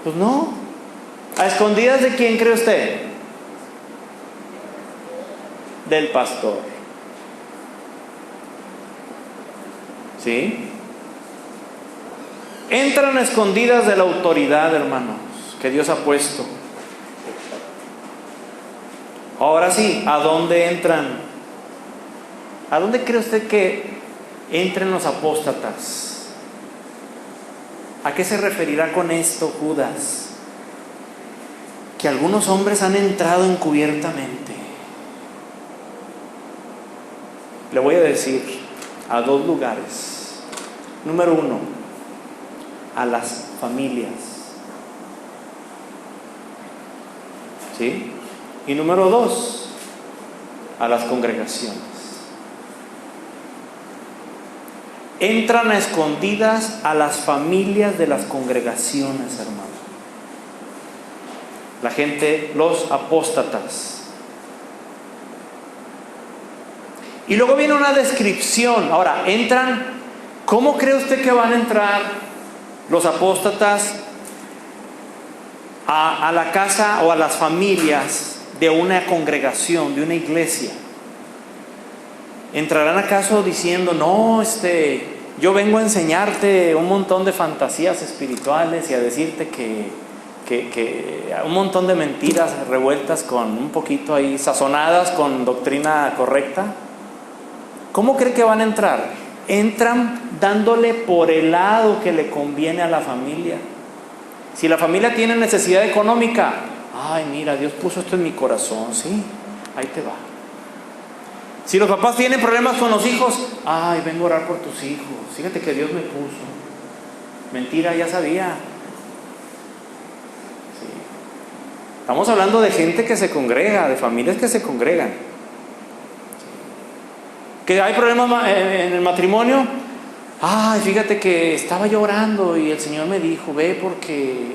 Pues no. ¿A escondidas de quién cree usted? Del pastor. ¿Sí? Entran a escondidas de la autoridad, hermanos, que Dios ha puesto. Ahora sí, ¿a dónde entran? ¿A dónde cree usted que entren los apóstatas? ¿A qué se referirá con esto Judas? Que algunos hombres han entrado encubiertamente. Le voy a decir a dos lugares. Número uno, a las familias. ¿Sí? Y número dos, a las congregaciones. Entran a escondidas a las familias de las congregaciones, hermano. La gente, los apóstatas. Y luego viene una descripción. Ahora, entran, ¿cómo cree usted que van a entrar los apóstatas a la casa o a las familias de una congregación, de una iglesia? ¿Entrarán acaso diciendo, no, yo vengo a enseñarte un montón de fantasías espirituales y a decirte que un montón de mentiras revueltas con un poquito ahí, sazonadas con doctrina correcta? ¿Cómo cree que van a entrar? Entran dándole por el lado que le conviene a la familia. Si la familia tiene necesidad económica, ay, mira, Dios puso esto en mi corazón, sí, ahí te va. Si los papás tienen problemas con los hijos, ay, vengo a orar por tus hijos, fíjate que Dios me puso. Mentira, ya sabía. Sí. Estamos hablando de gente que se congrega, de familias que se congregan. Sí. Que hay problemas en el matrimonio. Ay, fíjate que estaba yo orando y el Señor me dijo, ve porque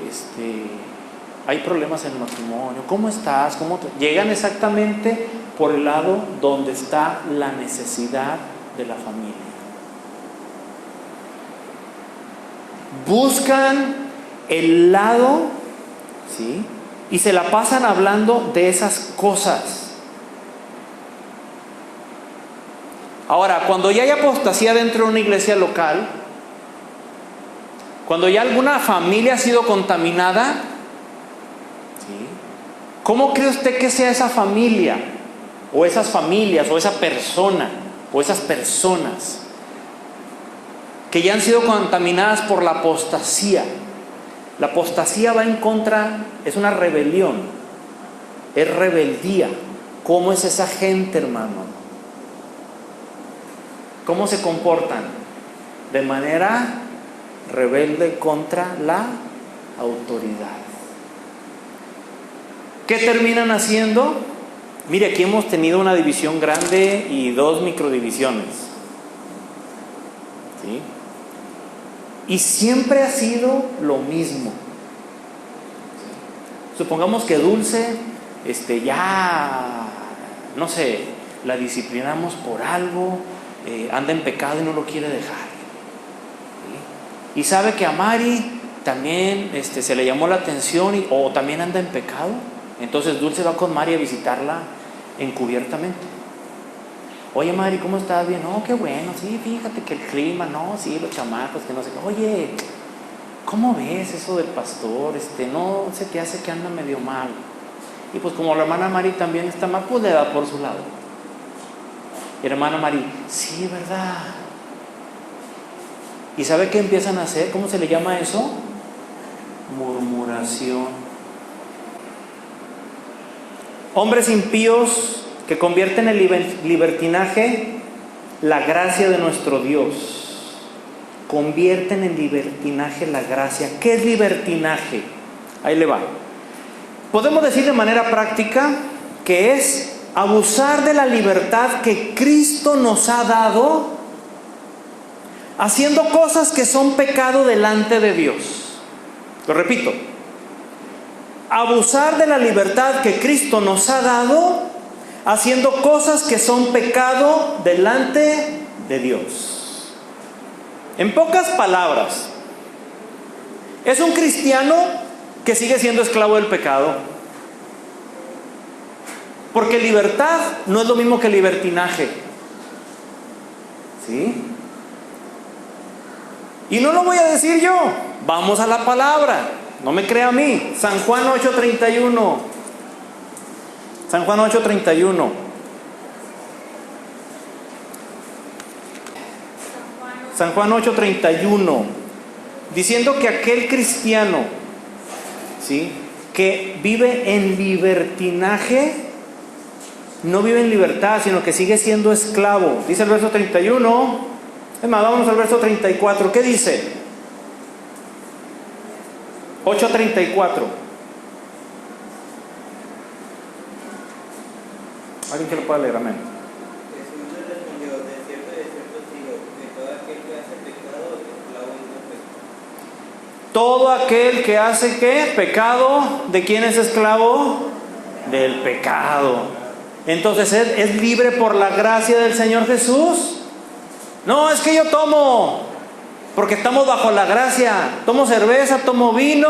hay problemas en el matrimonio. ¿Cómo estás? Llegan exactamente por el lado donde está la necesidad de la familia. Buscan el lado, ¿sí? Y se la pasan hablando de esas cosas. Ahora, cuando ya hay apostasía dentro de una iglesia local, cuando ya alguna familia ha sido contaminada, ¿sí? ¿Cómo cree usted que sea esa familia? O esas familias, o esa persona, o esas personas que ya han sido contaminadas por la apostasía. La apostasía va en contra, es una rebelión, es rebeldía. ¿Cómo es esa gente, hermano? ¿Cómo se comportan? De manera rebelde contra la autoridad. ¿Qué terminan haciendo? Mire, aquí hemos tenido una división grande y dos microdivisiones. ¿Sí? Y siempre ha sido lo mismo. ¿Sí? Supongamos que Dulce, ya, no sé, la disciplinamos por algo, anda en pecado y no lo quiere dejar. ¿Sí? Y sabe que a Mari también se le llamó la atención o también anda en pecado. Entonces Dulce va con Mari a visitarla encubiertamente. Oye, Mari, ¿cómo estás? Bien. No, qué bueno, sí, fíjate que el clima, no, sí, los chamacos, que no sé. Oye, ¿cómo ves eso del pastor? ¿No se te hace que anda medio mal? Y pues como la hermana Mari también está mal, pues le da por su lado. Y la hermana Mari, sí, ¿verdad? ¿Y sabe qué empiezan a hacer? ¿Cómo se le llama eso? Murmuración. Hombres impíos que convierten en libertinaje la gracia de nuestro Dios. Convierten en libertinaje la gracia. ¿Qué es libertinaje? Ahí le va. Podemos decir de manera práctica que es abusar de la libertad que Cristo nos ha dado, haciendo cosas que son pecado delante de Dios. Lo repito. Abusar de la libertad que Cristo nos ha dado, haciendo cosas que son pecado delante de Dios. En pocas palabras, es un cristiano que sigue siendo esclavo del pecado. Porque libertad no es lo mismo que libertinaje. ¿Sí? Y no lo voy a decir yo. Vamos a la palabra. No me crea a mí. San Juan 8:31. San Juan 8:31. San Juan 8:31. Diciendo que aquel cristiano, ¿sí?, que vive en libertinaje, no vive en libertad, sino que sigue siendo esclavo. Dice el verso 31. Es más, vámonos al verso 34. ¿Qué dice? 8:34. ¿Alguien que lo pueda leer? Amén. Jesús le respondió: de cierto digo, que todo aquel que hace pecado, esclavo del pecado. Todo aquel que hace ¿qué? Pecado. ¿De quién es esclavo? Del pecado. Entonces, ¿es libre por la gracia del Señor Jesús? No, es que yo tomo, porque estamos bajo la gracia. Tomo cerveza, tomo vino,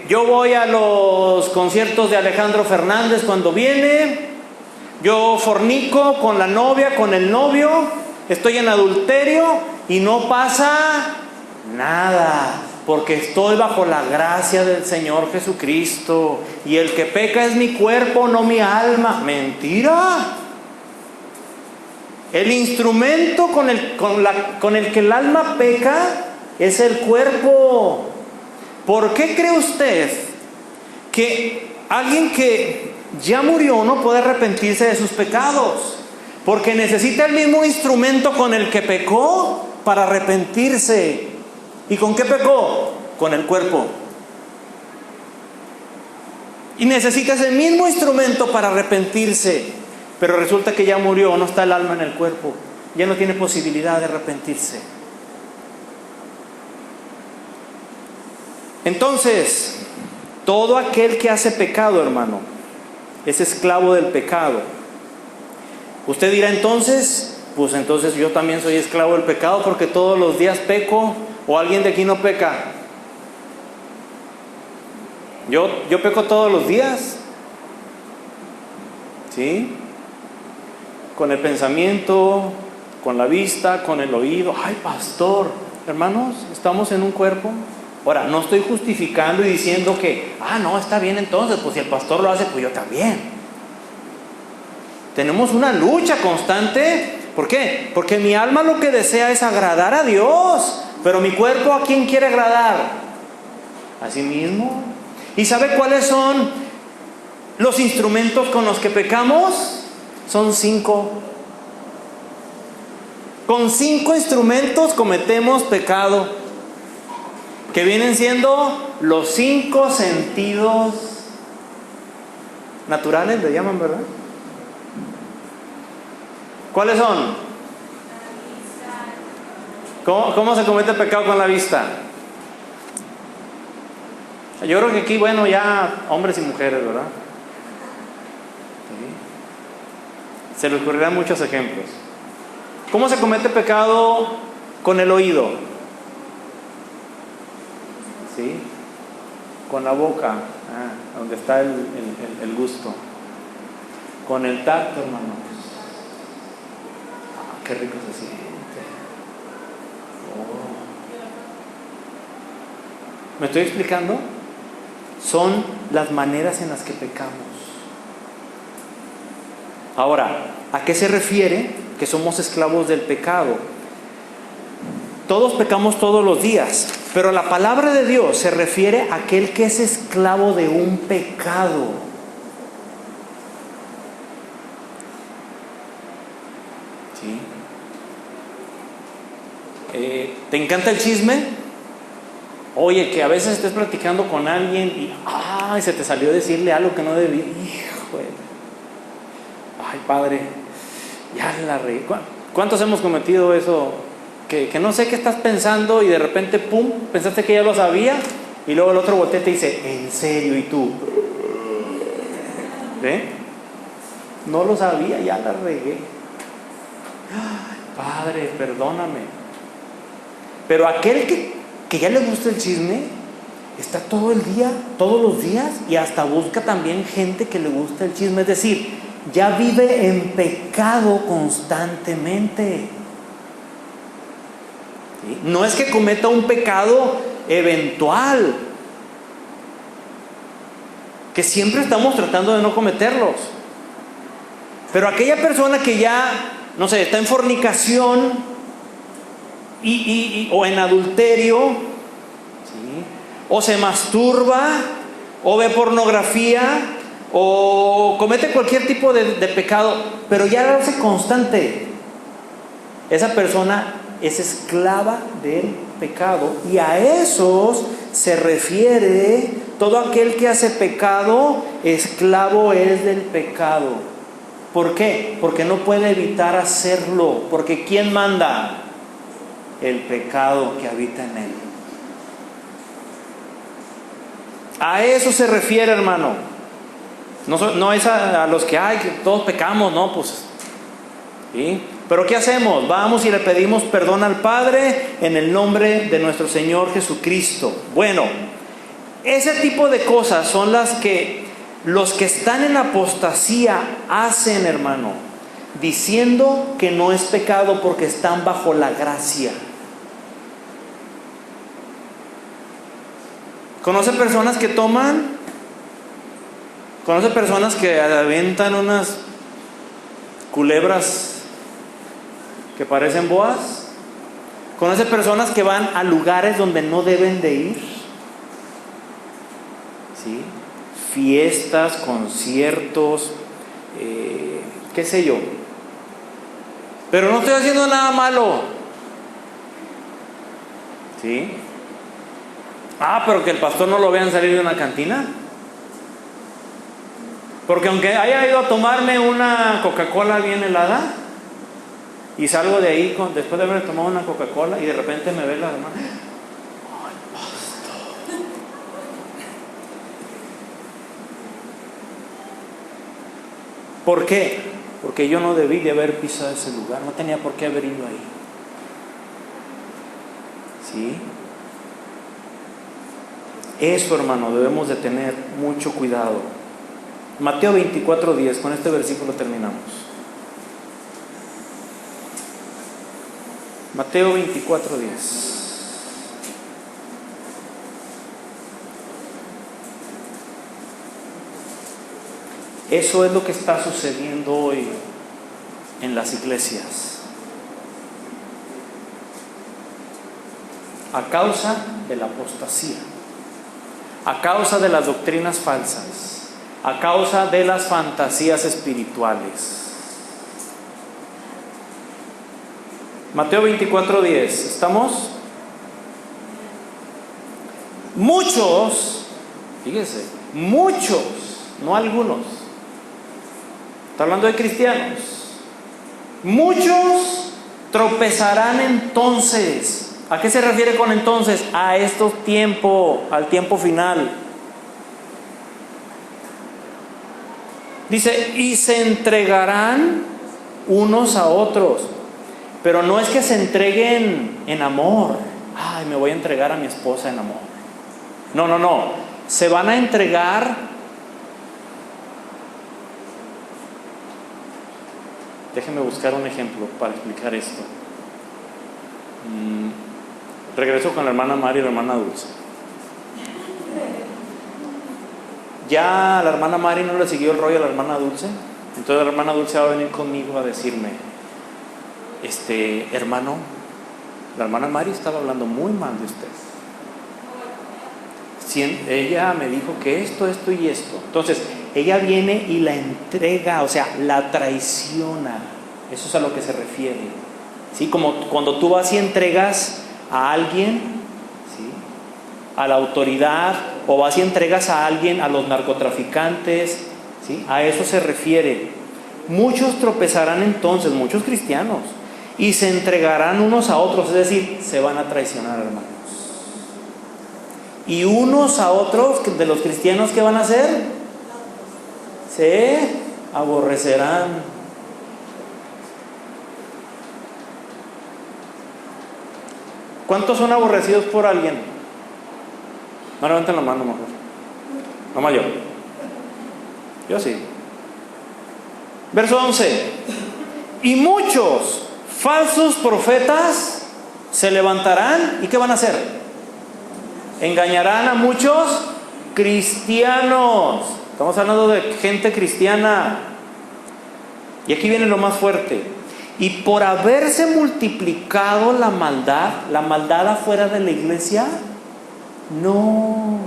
yo voy a los conciertos de Alejandro Fernández cuando viene. Yo fornico con la novia, con el novio, estoy en adulterio y no pasa nada, porque estoy bajo la gracia del Señor Jesucristo. Y el que peca es mi cuerpo, no mi alma. Mentira. El instrumento con el que el alma peca es el cuerpo. ¿Por qué cree usted que alguien que ya murió no puede arrepentirse de sus pecados? Porque necesita el mismo instrumento con el que pecó para arrepentirse. ¿Y con qué pecó? Con el cuerpo. Y necesita ese mismo instrumento para arrepentirse. Pero resulta que ya murió, no está el alma en el cuerpo. Ya no tiene posibilidad de arrepentirse. Entonces, todo aquel que hace pecado, hermano, es esclavo del pecado. Usted dirá entonces, pues entonces yo también soy esclavo del pecado porque todos los días peco. ¿O alguien de aquí no peca? Yo peco todos los días. ¿Sí? Con el pensamiento, con la vista, con el oído. Ay, pastor, hermanos, estamos en un cuerpo. Ahora, no estoy justificando y diciendo que, no, está bien entonces, pues si el pastor lo hace, pues yo también. Tenemos una lucha constante. ¿Por qué? Porque mi alma lo que desea es agradar a Dios. Pero mi cuerpo, ¿a quién quiere agradar? A sí mismo. ¿Y sabe cuáles son los instrumentos con los que pecamos? Son 5. Con 5 instrumentos cometemos pecado, que vienen siendo los 5 sentidos naturales, le llaman, ¿verdad? ¿Cuáles son? ¿Cómo se comete el pecado con la vista? Yo creo que aquí, bueno, ya hombres y mujeres, ¿verdad? Se les ocurrirán muchos ejemplos. ¿Cómo se comete pecado con el oído? ¿Sí? Con la boca, donde está el gusto. Con el tacto, hermanos. Qué rico se siente. ¿Me estoy explicando? Son las maneras en las que pecamos. Ahora, ¿a qué se refiere que somos esclavos del pecado? Todos pecamos todos los días, pero la palabra de Dios se refiere a aquel que es esclavo de un pecado. ¿Sí? ¿Te encanta el chisme? Oye, que a veces estés platicando con alguien y se te salió decirle algo que no debía. Hijo de... Ay, padre, ya la reí. ¿Cuántos hemos cometido eso que no sé qué estás pensando y de repente, pum, pensaste que ya lo sabía y luego el otro voltea y te dice, ¿en serio? Y tú, ¿eh? No lo sabía, ya la regué. Ay, Padre, perdóname. Pero aquel que ya le gusta el chisme, está todo el día, todos los días, y hasta busca también gente que le gusta el chisme. Es decir, ya vive en pecado constantemente. ¿Sí? No es que cometa un pecado eventual, que siempre estamos tratando de no cometerlos. Pero aquella persona que ya, no sé, está en fornicación o en adulterio, ¿sí? O se masturba, o ve pornografía, o comete cualquier tipo de pecado, pero ya lo hace constante, esa persona es esclava del pecado. Y a esos se refiere todo aquel que hace pecado, esclavo es del pecado. ¿Por qué? Porque no puede evitar hacerlo. Porque ¿quién manda? El pecado que habita en él. A eso se refiere, hermano. No es a los que todos pecamos, no, pues. ¿Sí? Pero ¿qué hacemos? Vamos y le pedimos perdón al Padre en el nombre de nuestro Señor Jesucristo. Bueno, ese tipo de cosas son las que los que están en apostasía hacen, hermano, diciendo que no es pecado porque están bajo la gracia. ¿Conoce personas que toman? ¿Conoce personas que avientan unas culebras que parecen boas? ¿Conoce personas que van a lugares donde no deben de ir? ¿Sí? Fiestas, conciertos, qué sé yo. Pero no estoy haciendo nada malo. ¿Sí? Pero que el pastor no lo vean salir de una cantina. Porque aunque haya ido a tomarme una Coca-Cola bien helada y salgo de ahí después de haber tomado una Coca-Cola y de repente me ve la hermana, ¡ay, pastor! ¿Por qué? Porque yo no debí de haber pisado ese lugar, no tenía por qué haber ido ahí. ¿Sí? Eso, hermano, debemos de tener mucho cuidado. Mateo 24:10, con este versículo terminamos. Mateo 24:10. Eso es lo que está sucediendo hoy en las iglesias. A causa de la apostasía, a causa de las doctrinas falsas, a causa de las fantasías espirituales. Mateo 24:10, ¿estamos? Muchos, fíjese, muchos, no algunos, está hablando de cristianos, muchos tropezarán entonces. ¿A qué se refiere con entonces? A estos tiempos, al tiempo final. Dice, y se entregarán unos a otros. Pero no es que se entreguen en amor. Ay, me voy a entregar a mi esposa en amor. No. Se van a entregar. Déjenme buscar un ejemplo para explicar esto. Regreso con la hermana Mari y la hermana Dulce. Ya la hermana Mari no le siguió el rollo a la hermana Dulce. Entonces la hermana Dulce va a venir conmigo a decirme, hermano, la hermana Mari estaba hablando muy mal de usted. Ella me dijo que esto y esto. Entonces ella viene y la entrega, o sea, la traiciona. Eso es a lo que se refiere. ¿Sí? Como cuando tú vas y entregas a alguien, ¿sí?, a la autoridad, o vas y entregas a alguien, a los narcotraficantes, ¿sí? A eso se refiere. Muchos tropezarán entonces, muchos cristianos, y se entregarán unos a otros, es decir, se van a traicionar, hermanos. Y unos a otros de los cristianos, ¿qué van a hacer? Se aborrecerán. ¿Cuántos son aborrecidos por alguien? No levanten la mano mejor. Nomás yo. Yo sí. Verso 11. Y muchos falsos profetas se levantarán. ¿Y qué van a hacer? Engañarán a muchos cristianos. Estamos hablando de gente cristiana. Y aquí viene lo más fuerte. Y por haberse multiplicado la maldad afuera de la iglesia, no,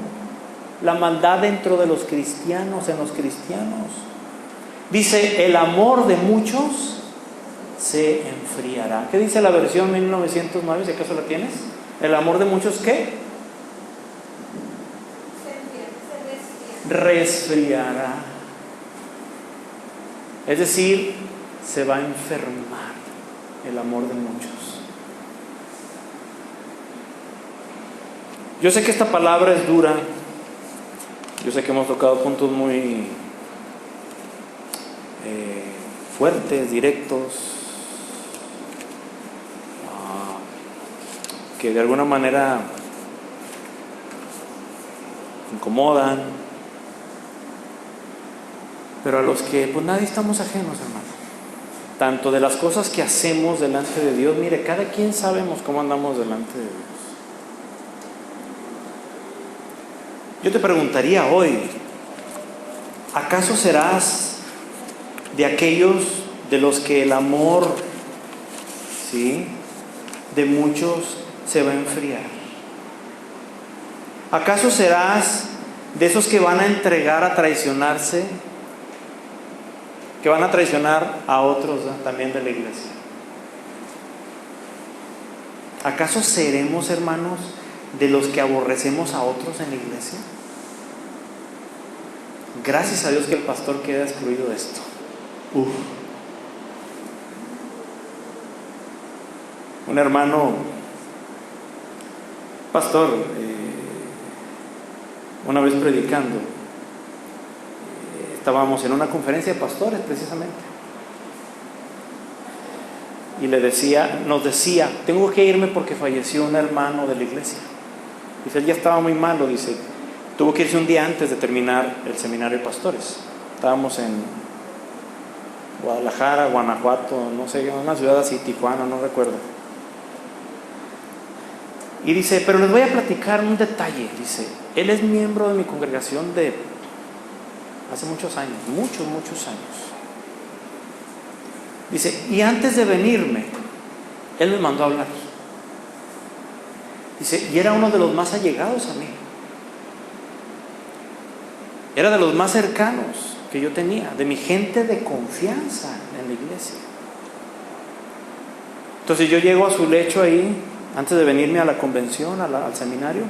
la maldad dentro de los cristianos, en los cristianos. Dice, el amor de muchos se enfriará. ¿Qué dice la versión 1909? Si acaso la tienes. El amor de muchos, ¿qué? Resfriará. Es decir, se va a enfermar el amor de muchos. Yo sé que esta palabra es dura. Yo sé que hemos tocado puntos muy fuertes, directos, que de alguna manera incomodan, pero a los que pues nadie estamos ajenos, hermano, tanto de las cosas que hacemos delante de Dios. Mire, cada quien sabemos cómo andamos delante de Dios. Yo te preguntaría hoy, ¿acaso serás de aquellos de los que el amor, ¿sí?, de muchos se va a enfriar? ¿Acaso serás de esos que van a entregar a traicionarse, que van a traicionar a otros, ¿no?, también de la iglesia? ¿Acaso seremos, hermanos, de los que aborrecemos a otros en la iglesia? Gracias a Dios que el pastor queda excluido de esto. Un hermano, pastor, una vez predicando, estábamos en una conferencia de pastores precisamente, y nos decía, tengo que irme porque falleció un hermano de la iglesia. Dice, él ya estaba muy malo, dice, tuvo que irse un día antes de terminar el seminario de pastores. Estábamos en Guadalajara, Guanajuato, no sé, una ciudad así, Tijuana, no recuerdo. Y dice, pero les voy a platicar un detalle. Dice, él es miembro de mi congregación de hace muchos años, muchos años. Dice, y antes de venirme, él me mandó a hablar. Dice, y era uno de los más allegados a mí. Era de los más cercanos que yo tenía, de mi gente de confianza en la iglesia. Entonces yo llego a su lecho ahí, antes de venirme a la convención, al seminario,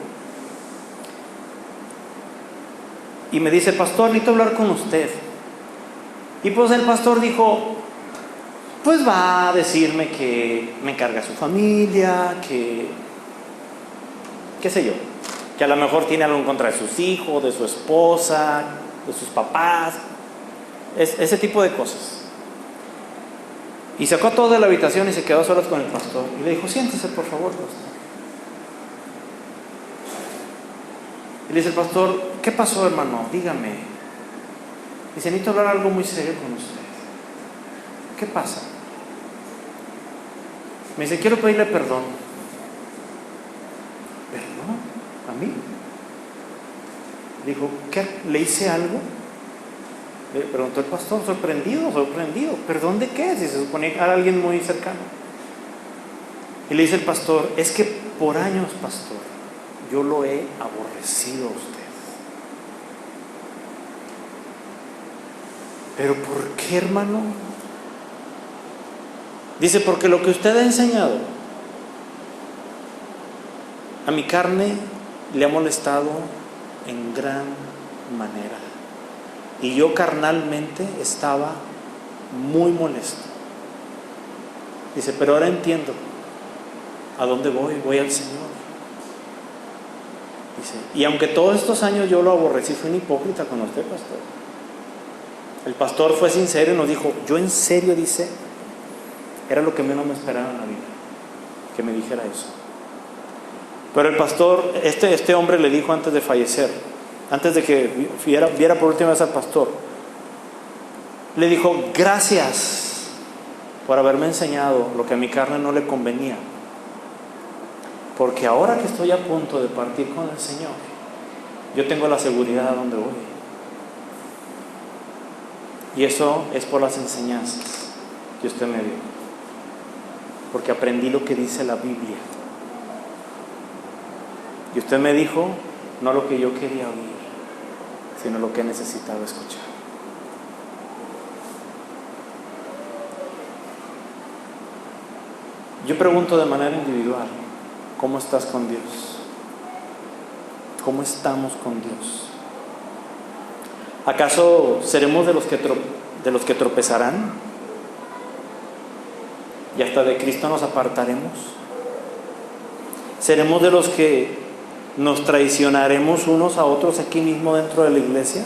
y me dice, pastor, necesito hablar con usted. Y pues el pastor dijo, pues va a decirme que me encarga su familia, que qué sé yo, que a lo mejor tiene algo en contra de sus hijos, de su esposa, de sus papás, ese tipo de cosas. Y sacó todo de la habitación y se quedó a solas con el pastor y le dijo, siéntese por favor, pastor. Y le dice el pastor, ¿qué pasó, hermano? Dígame. Dice, necesito hablar algo muy serio con usted. ¿Qué pasa? Me dice, quiero pedirle perdón. ¿Perdón? ¿A mí? Dijo, ¿qué? ¿Le hice algo? Le preguntó el pastor, sorprendido. ¿Perdón de qué? Si se suponía que era alguien muy cercano. Y le dice el pastor, es que por años, pastor, yo lo he aborrecido a usted. ¿Pero por qué, hermano? Dice, porque lo que usted ha enseñado a mi carne le ha molestado en gran manera. Y yo carnalmente estaba muy molesto. Dice, pero ahora entiendo a dónde voy, voy al Señor. Dice, y aunque todos estos años yo lo aborrecí, fui un hipócrita con usted, pastor. El pastor fue sincero y nos dijo, yo en serio, dice, era lo que menos me esperaba en la vida, que me dijera eso. Pero el pastor, este hombre le dijo antes de fallecer, antes de que viera por última vez al pastor, le dijo, gracias por haberme enseñado lo que a mi carne no le convenía, porque ahora que estoy a punto de partir con el Señor, yo tengo la seguridad a dónde voy. Y eso es por las enseñanzas que usted me dio, porque aprendí lo que dice la Biblia. Y usted me dijo no lo que yo quería oír, sino lo que necesitaba escuchar. Yo pregunto de manera individual, ¿cómo estás con Dios? ¿Cómo estamos con Dios? ¿Acaso seremos de los que tropezarán? ¿Y hasta de Cristo nos apartaremos? ¿Seremos de los que nos traicionaremos unos a otros aquí mismo dentro de la iglesia?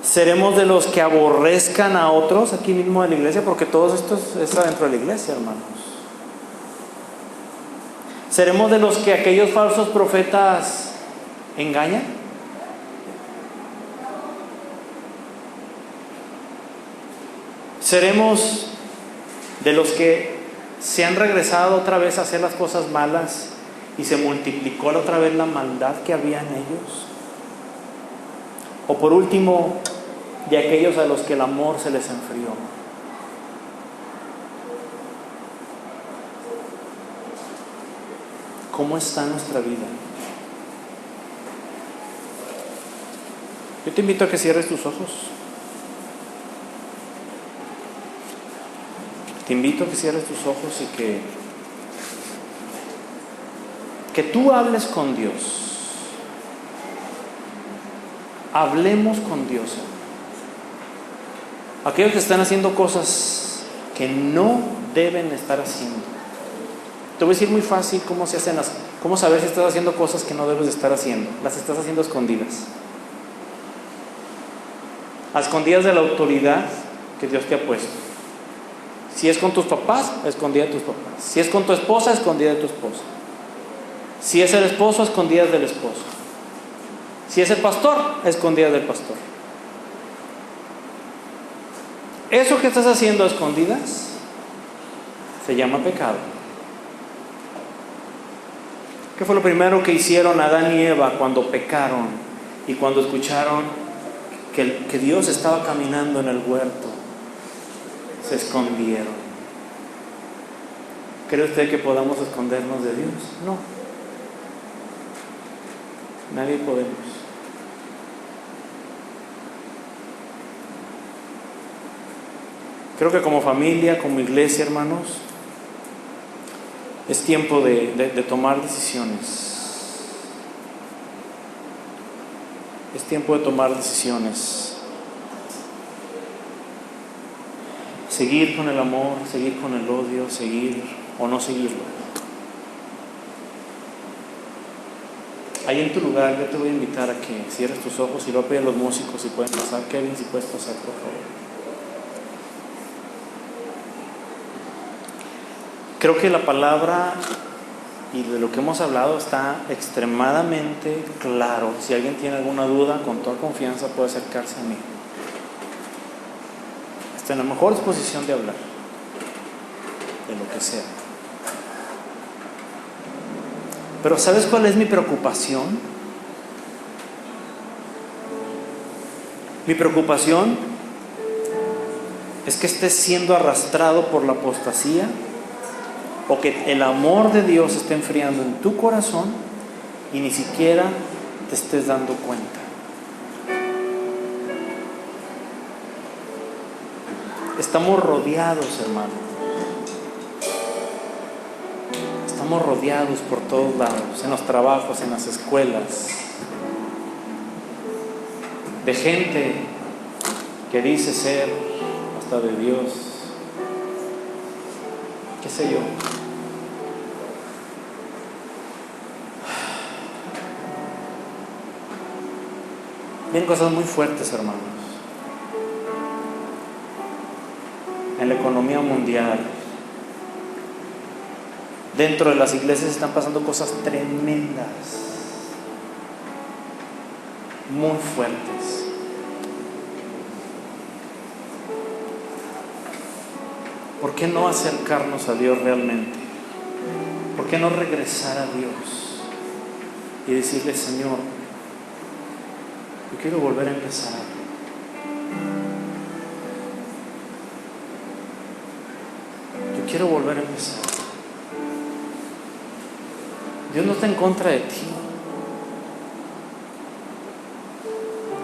¿Seremos de los que aborrezcan a otros aquí mismo en la iglesia? Porque todo esto está dentro de la iglesia, hermanos. ¿Seremos de los que aquellos falsos profetas engañan? ¿Seremos de los que se han regresado otra vez a hacer las cosas malas y se multiplicó otra vez la maldad que había en ellos? O por último, de aquellos a los que el amor se les enfrió. ¿Cómo está nuestra vida? Yo te invito a que cierres tus ojos. Te invito a que cierres tus ojos y que tú hables con Dios. Hablemos con Dios. Aquellos que están haciendo cosas que no deben estar haciendo. Te voy a decir muy fácil cómo se hacen cómo saber si estás haciendo cosas que no debes de estar haciendo. Las estás haciendo escondidas. A escondidas de la autoridad que Dios te ha puesto. Si es con tus papás, escondida de tus papás. Si es con tu esposa, escondida de tu esposa. Si es el esposo, escondidas del esposo. Si es el pastor, escondidas del pastor. Eso que estás haciendo a escondidas se llama pecado. ¿Qué fue lo primero que hicieron Adán y Eva cuando pecaron y cuando escucharon que Dios estaba caminando en el huerto? Se escondieron. ¿Cree usted que podamos escondernos de Dios? No. Nadie podemos. Creo que como familia, como iglesia, hermanos, es tiempo de tomar decisiones. Es tiempo de tomar decisiones. Seguir con el amor, seguir con el odio, seguir o no seguirlo. Ahí en tu lugar yo te voy a invitar a que cierres tus ojos y lo voy a pedir a los músicos si pueden pasar. Kevin, si puedes pasar, por favor. Creo que la palabra y de lo que hemos hablado está extremadamente claro. Si alguien tiene alguna duda, con toda confianza puede acercarse a mí. Está en la mejor disposición de hablar de lo que sea. Pero ¿sabes cuál es mi preocupación? Mi preocupación es que estés siendo arrastrado por la apostasía o que el amor de Dios esté enfriando en tu corazón y ni siquiera te estés dando cuenta. Estamos rodeados, hermano. Estamos rodeados por todos lados, en los trabajos, en las escuelas, de gente que dice ser hasta de Dios. qué sé yo. Vienen cosas muy fuertes, hermanos. En la economía mundial, dentro de las iglesias están pasando cosas tremendas, muy fuertes. ¿Por qué no acercarnos a Dios realmente? ¿Por qué no regresar a Dios y decirle: Señor, yo quiero volver a empezar? Yo quiero volver a empezar. Dios no está en contra de ti.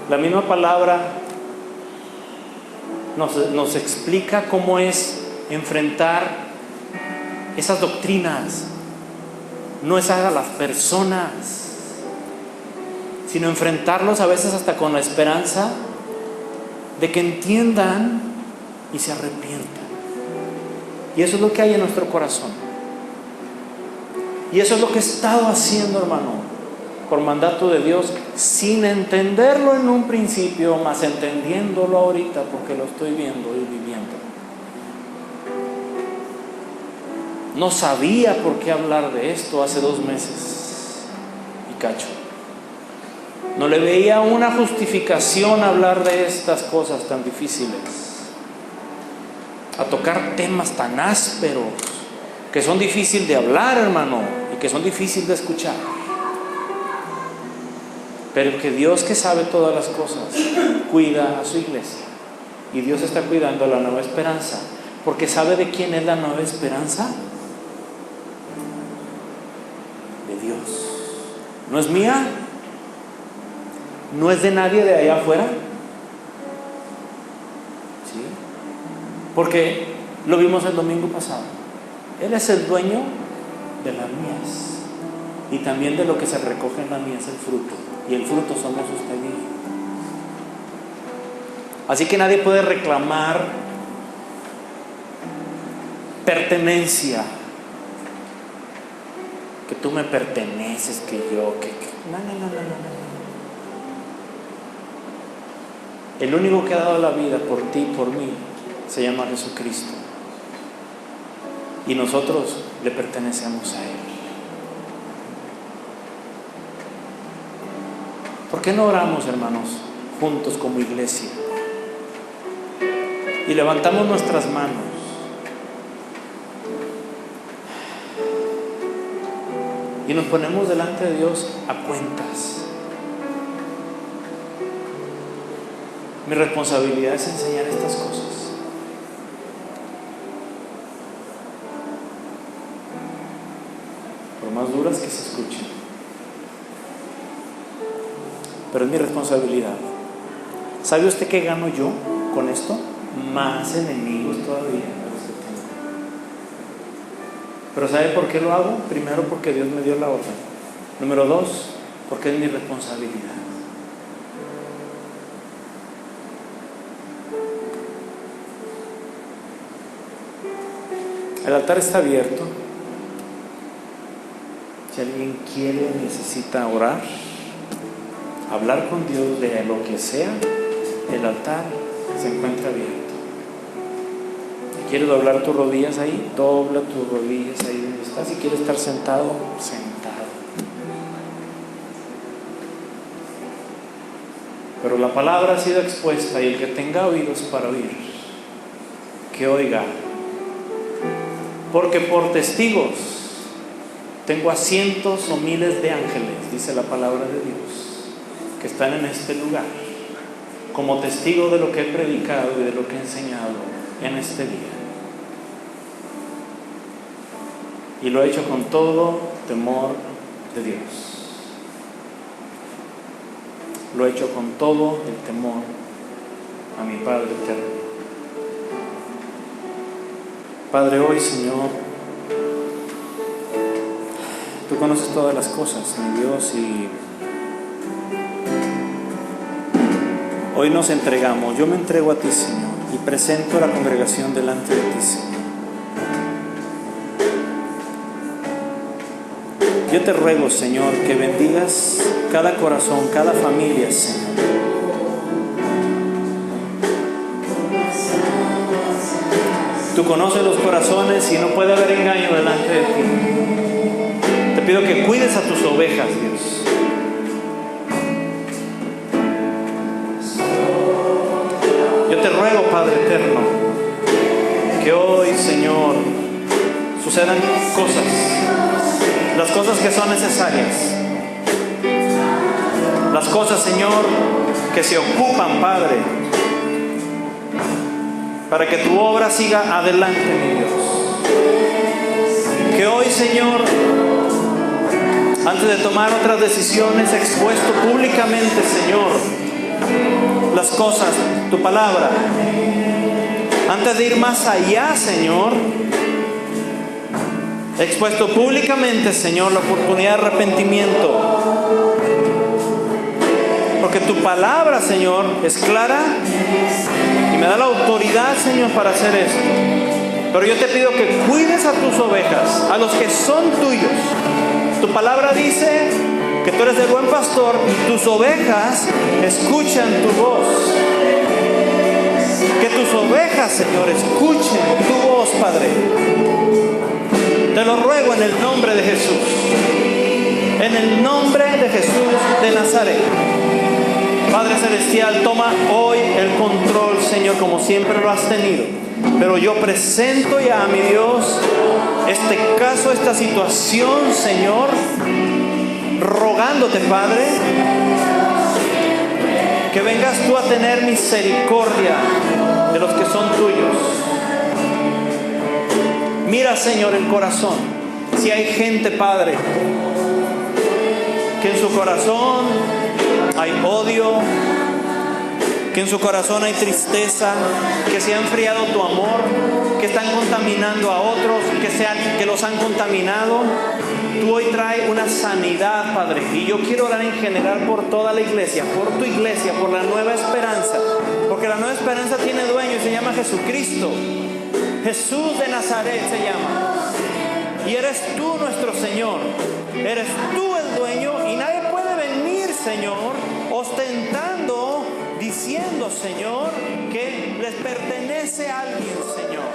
La misma palabra nos explica cómo es enfrentar esas doctrinas. No es a las personas, sino enfrentarlos a veces hasta con la esperanza de que entiendan y se arrepientan. Y eso es lo que hay en nuestro corazón. Y eso es lo que he estado haciendo, hermano, por mandato de Dios, sin entenderlo en un principio, más entendiéndolo ahorita porque lo estoy viendo y viviendo. No sabía por qué hablar de esto hace 2 meses y cacho. No le veía una justificación a hablar de estas cosas tan difíciles, a tocar temas tan ásperos que son difíciles de hablar, hermano, y que son difíciles de escuchar. Pero que Dios, que sabe todas las cosas, cuida a su iglesia. Y Dios está cuidando a la Nueva Esperanza, porque ¿sabe de quién es la Nueva Esperanza? De Dios. No es mía, no es de nadie de allá afuera. ¿Sí? Porque lo vimos el domingo pasado. Él es el dueño de las mies y también de lo que se recoge en la mies, el fruto. Y el fruto somos usted y yo. Así que nadie puede reclamar pertenencia. Que tú me perteneces, que yo, que... No. El único que ha dado la vida por ti y por mí se llama Jesucristo. Y nosotros le pertenecemos a Él. ¿Por qué no oramos, hermanos, juntos como iglesia? Y levantamos nuestras manos. Y nos ponemos delante de Dios a cuentas. Mi responsabilidad es enseñar estas cosas. Por más duras que se escuchen. Pero es mi responsabilidad. ¿Sabe usted qué gano yo con esto? Más enemigos todavía de los que tengo. Pero ¿sabe por qué lo hago? Primero, porque Dios me dio la orden. Número 2, porque es mi responsabilidad. El altar está abierto. Si alguien quiere, necesita orar, hablar con Dios de lo que sea, el altar se encuentra abierto. Si quieres doblar tus rodillas ahí, dobla tus rodillas ahí donde estás. Si quieres estar sentado, sentado. Pero la palabra ha sido expuesta y el que tenga oídos para oír, que oiga. Porque por testigos tengo a cientos o miles de ángeles, dice la palabra de Dios, que están en este lugar, como testigo de lo que he predicado y de lo que he enseñado en este día. Y lo he hecho con todo temor de Dios. Lo he hecho con todo el temor a mi Padre eterno. Padre, hoy, Señor, Tú conoces todas las cosas, mi Dios, y hoy nos entregamos. Yo me entrego a Ti, Señor, y presento a la congregación delante de Ti, Señor. Yo te ruego, Señor, que bendigas cada corazón, cada familia, Señor. Tú conoces los corazones y no puede haber engaño delante de ti. Te pido que cuides a tus ovejas, Dios. Yo te ruego, Padre eterno, que hoy, Señor, sucedan cosas, las cosas que son necesarias, las cosas, Señor, que se ocupan, Padre, para que tu obra siga adelante, mi Dios. Que hoy, Señor, antes de tomar otras decisiones, expuesto públicamente, Señor, las cosas, tu palabra, antes de ir más allá, Señor, expuesto públicamente, Señor, la oportunidad de arrepentimiento, porque tu palabra, Señor, es clara y me da la autoridad, Señor, para hacer esto. Pero yo te pido que cuides a tus ovejas, a los que son tuyos. Tu palabra dice que tú eres el buen pastor y tus ovejas escuchan tu voz. Que tus ovejas, Señor, escuchen tu voz, Padre. Te lo ruego en el nombre de Jesús. En el nombre de Jesús de Nazaret. Padre Celestial, toma hoy el control, Señor, como siempre lo has tenido. Pero yo presento ya, mi Dios, este caso, esta situación, Señor, rogándote, Padre, que vengas tú a tener misericordia de los que son tuyos. Mira, Señor, el corazón. Si hay gente, Padre, que en su corazón hay odio, que en su corazón hay tristeza, que se ha enfriado tu amor, que están contaminando a otros, que los han contaminado. Tú hoy traes una sanidad, Padre. Y yo quiero orar en general por toda la iglesia, por tu iglesia, por la Nueva Esperanza. Porque la Nueva Esperanza tiene dueño y se llama Jesucristo. Jesús de Nazaret se llama. Y eres tú nuestro Señor. Eres tú el dueño y nadie puede venir, Señor, ostentando, diciendo, Señor, que les pertenece a alguien, Señor.